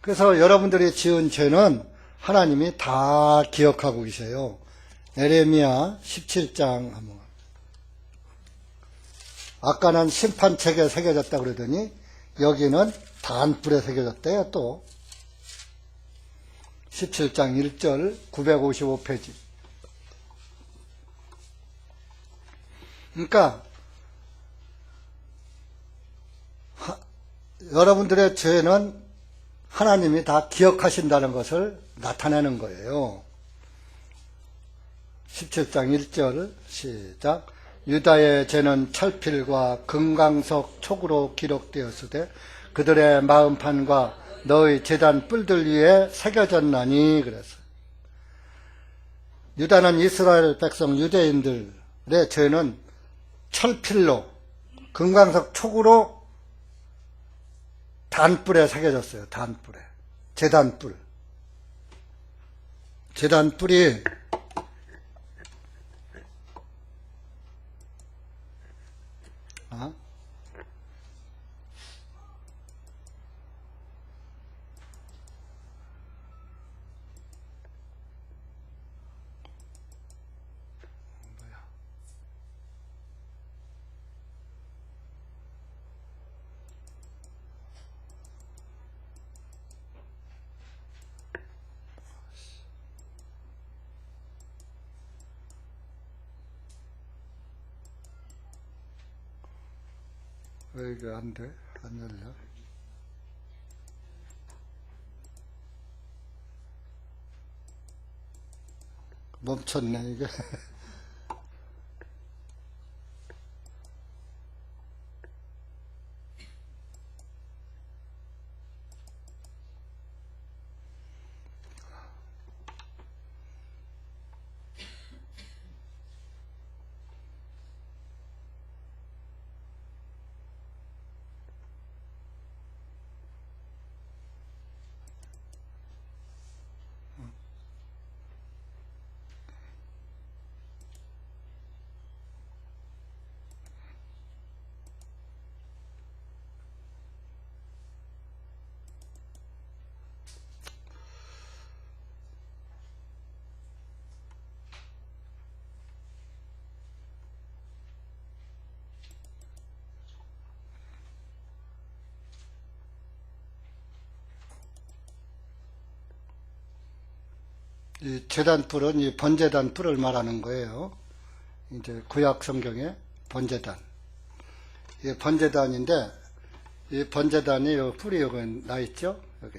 그래서 여러분들이 지은 죄는 하나님이 다 기억하고 계세요. 에레미야 17장 한번. 아까는 심판책에 새겨졌다 그러더니 여기는 단불에 새겨졌대요. 또 17장 1절 955페이지. 그러니까 여러분들의 죄는 하나님이 다 기억하신다는 것을 나타내는 거예요. 17장 1절 시작. 유다의 죄는 철필과 금강석 촉으로 기록되었으되 그들의 마음판과 너의 제단 뿔들 위에 새겨졌나니 그랬어요. 유다는 이스라엘 백성 유대인들의 죄는 철필로 금강석 촉으로 단뿔에 새겨졌어요. 단뿔에. 제단뿔. 제단뿔이 왜 이게 안 돼? 안 열려? 멈췄네, 이게. 이 제단뿔은 이 번제단 뿔을 말하는 거예요. 이제 구약 성경에 번제단. 이 번제단인데, 이 번제단이 요 뿔이 여기 나 있죠? 여기.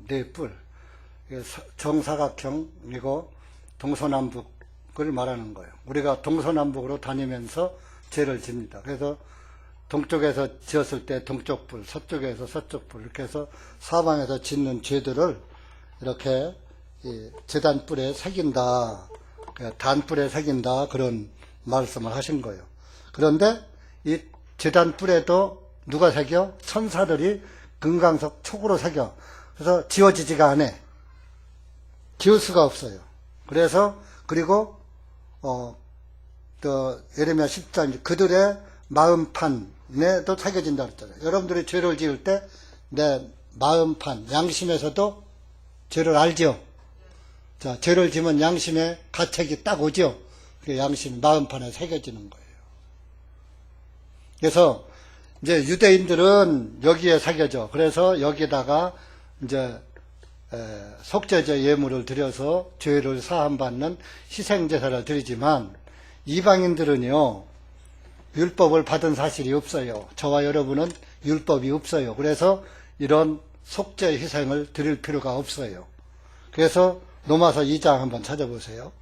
네 뿔. 정사각형이고 동서남북을 말하는 거예요. 우리가 동서남북으로 다니면서 죄를 집니다. 그래서 동쪽에서 지었을 때 동쪽 뿔, 서쪽에서 서쪽 뿔, 이렇게 해서 사방에서 짓는 죄들을 이렇게 제단뿔에 새긴다, 단뿔에 새긴다, 그런 말씀을 하신 거예요. 그런데 이 제단뿔에도 누가 새겨? 천사들이 금강석 촉으로 새겨. 그래서 지워지지가 않아. 지울 수가 없어요. 그래서 그리고 또 예레미야 10장 그들의 마음판에도 새겨진다 그랬잖아요. 여러분들이 죄를 지을 때 내 마음판, 양심에서도 죄를 알죠. 자, 죄를 지면 양심에 가책이 딱 오죠. 그 양심, 마음판에 새겨지는 거예요. 그래서 이제 유대인들은 여기에 새겨져. 그래서 여기다가 이제 속죄제 예물을 드려서 죄를 사함받는 희생제사를 드리지만 이방인들은요 율법을 받은 사실이 없어요. 저와 여러분은 율법이 없어요. 그래서 이런 속죄 희생을 드릴 필요가 없어요. 그래서 로마서 2장 한번 찾아보세요.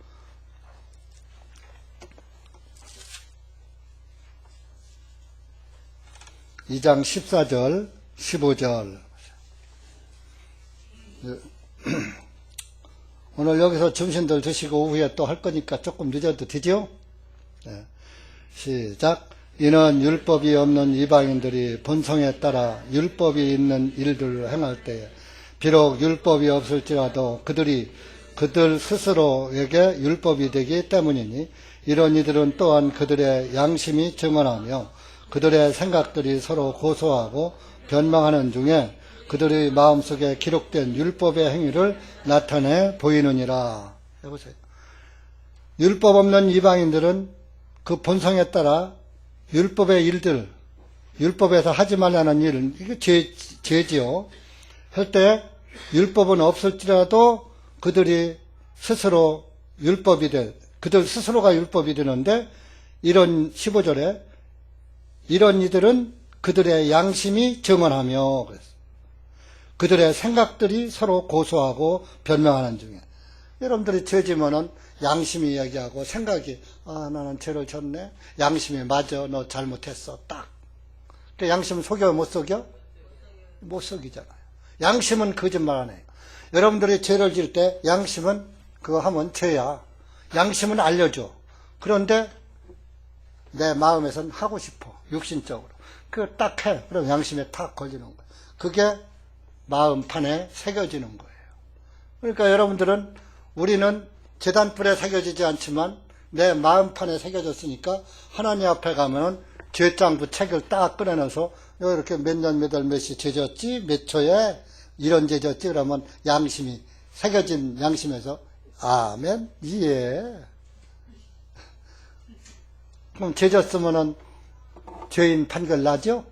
2장 14절 15절 오늘 여기서 점심들 드시고 오후에 또 할 거니까 조금 늦어도 되죠? 네. 시작. 이는 율법이 없는 이방인들이 본성에 따라 율법이 있는 일들을 행할 때에 비록 율법이 없을지라도 그들 스스로에게 율법이 되기 때문이니 이런 이들은 또한 그들의 양심이 증언하며 그들의 생각들이 서로 고소하고 변망하는 중에 그들의 마음속에 기록된 율법의 행위를 나타내 보이느니라. 해보세요. 율법 없는 이방인들은 그 본성에 따라 율법의 일들, 율법에서 하지 말라는 일, 이게 죄지요. 할 때 율법은 없을지라도 그들이 스스로 그들 스스로가 율법이 되는데 이런 15절에 이런 이들은 그들의 양심이 증언하며 그들의 생각들이 서로 고소하고 변명하는 중에 여러분들이 죄 지면은 양심이 이야기하고 생각이 나는 죄를 졌네. 양심이 맞아. 너 잘못했어. 딱. 양심은 속여 못 속여? 못 속이잖아요. 양심은 거짓말 안 해요. 여러분들이 죄를 지을 때 양심은 그거 하면 죄야. 양심은 알려줘. 그런데 내 마음에선 하고 싶어. 육신적으로. 그걸 딱 해. 그럼 양심에 탁 걸리는 거예요. 그게 마음판에 새겨지는 거예요. 그러니까 여러분들은 우리는 제단불에 새겨지지 않지만 내 마음판에 새겨졌으니까 하나님 앞에 가면은 죄장부 책을 딱 꺼내놔서 이렇게 몇 년 몇 월 몇시 죄졌지 몇 초에 이런 죄졌지 그러면 양심이 새겨진 양심에서 아멘 이해. 그럼 죄졌으면은 죄인 판결 나죠?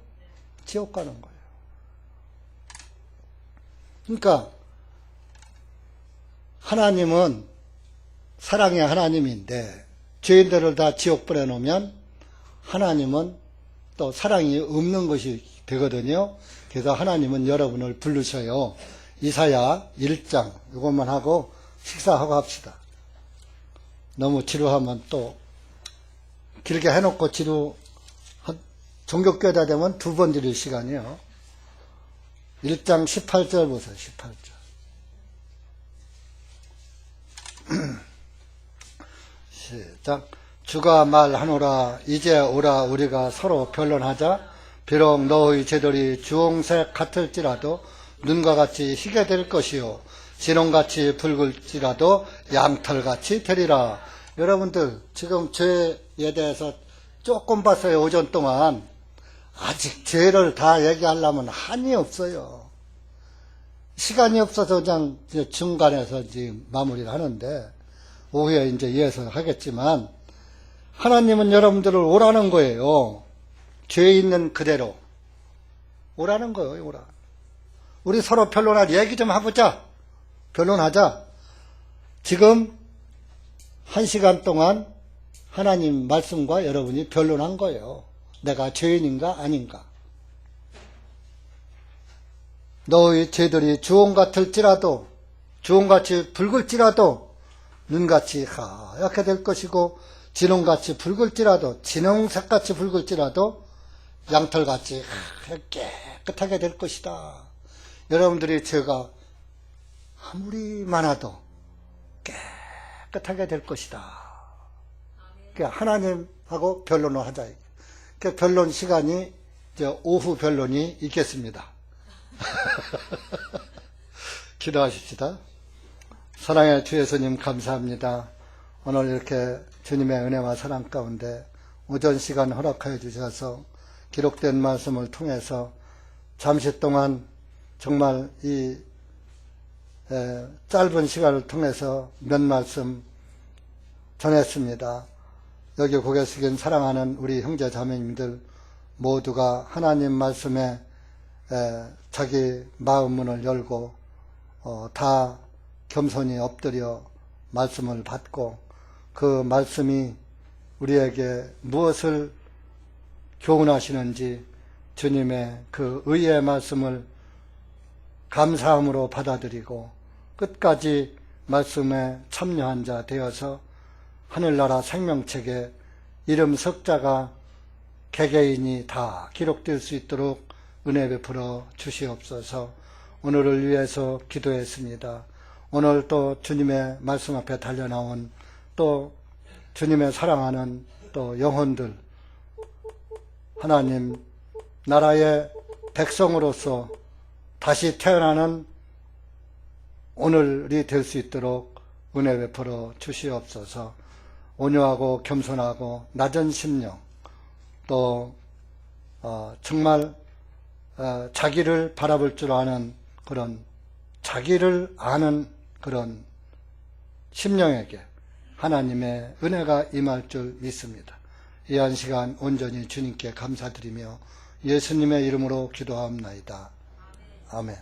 지옥 가는 거예요. 그러니까 하나님은 사랑의 하나님인데 죄인들을 다 지옥 보내놓으면 하나님은 또 사랑이 없는 것이 되거든요. 그래서 하나님은 여러분을 부르셔요. 이사야 1장 이것만 하고 식사하고 합시다. 너무 지루하면 또 길게 해놓고 종교교다 되면 두 번 드릴 시간이요. 1장 18절 보세요. 18절. 시작. 주가 말하노라 이제 오라 우리가 서로 변론하자. 비록 너의 죄들이 주홍색 같을지라도 눈과 같이 희게 될 것이요 진홍같이 붉을지라도 양털같이 되리라. 여러분들 지금 죄에 대해서 조금 봤어요. 오전 동안. 아직 죄를 다 얘기하려면 한이 없어요. 시간이 없어서 그냥 중간에서 지금 마무리를 하는데 오후에 이제 이어서 하겠지만 하나님은 여러분들을 오라는 거예요. 죄 있는 그대로 오라는 거예요. 오라. 우리 서로 변론할 얘기 좀 해보자. 변론하자. 지금 1시간 동안 하나님 말씀과 여러분이 변론한 거예요. 내가 죄인인가 아닌가. 너의 죄들이 주홍 같을지라도 주홍같이 붉을지라도 눈같이 하얗게 될 것이고 진홍같이 붉을지라도 진홍색같이 붉을지라도 양털같이 깨끗하게 될 것이다. 여러분들이 죄가 아무리 많아도 깨끗하게 될 것이다. 그러니까 하나님하고 변론을 하자. 그러니까 변론 시간이 이제 오후 변론이 있겠습니다. 기도하십시다. 사랑의 주 예수님 감사합니다. 오늘 이렇게 주님의 은혜와 사랑 가운데 오전 시간 허락하여 주셔서 기록된 말씀을 통해서 잠시 동안 정말 이 짧은 시간을 통해서 몇 말씀 전했습니다. 여기 고개 숙인 사랑하는 우리 형제 자매님들 모두가 하나님 말씀에 자기 마음 문을 열고 다 겸손히 엎드려 말씀을 받고 그 말씀이 우리에게 무엇을 교훈하시는지 주님의 그 의의 말씀을 감사함으로 받아들이고 끝까지 말씀에 참여한 자 되어서 하늘나라 생명책에 이름 석자가 개개인이 다 기록될 수 있도록 은혜 베풀어 주시옵소서. 오늘을 위해서 기도했습니다. 오늘 또 주님의 말씀 앞에 달려나온 또 주님의 사랑하는 또 영혼들, 하나님 나라의 백성으로서 다시 태어나는 오늘이 될 수 있도록 은혜 베풀어 주시옵소서. 온유하고 겸손하고 낮은 심령, 또 정말 자기를 바라볼 줄 아는 그런 자기를 아는 그런 심령에게 하나님의 은혜가 임할 줄 믿습니다. 이 한 시간 온전히 주님께 감사드리며 예수님의 이름으로 기도하옵나이다. 아멘.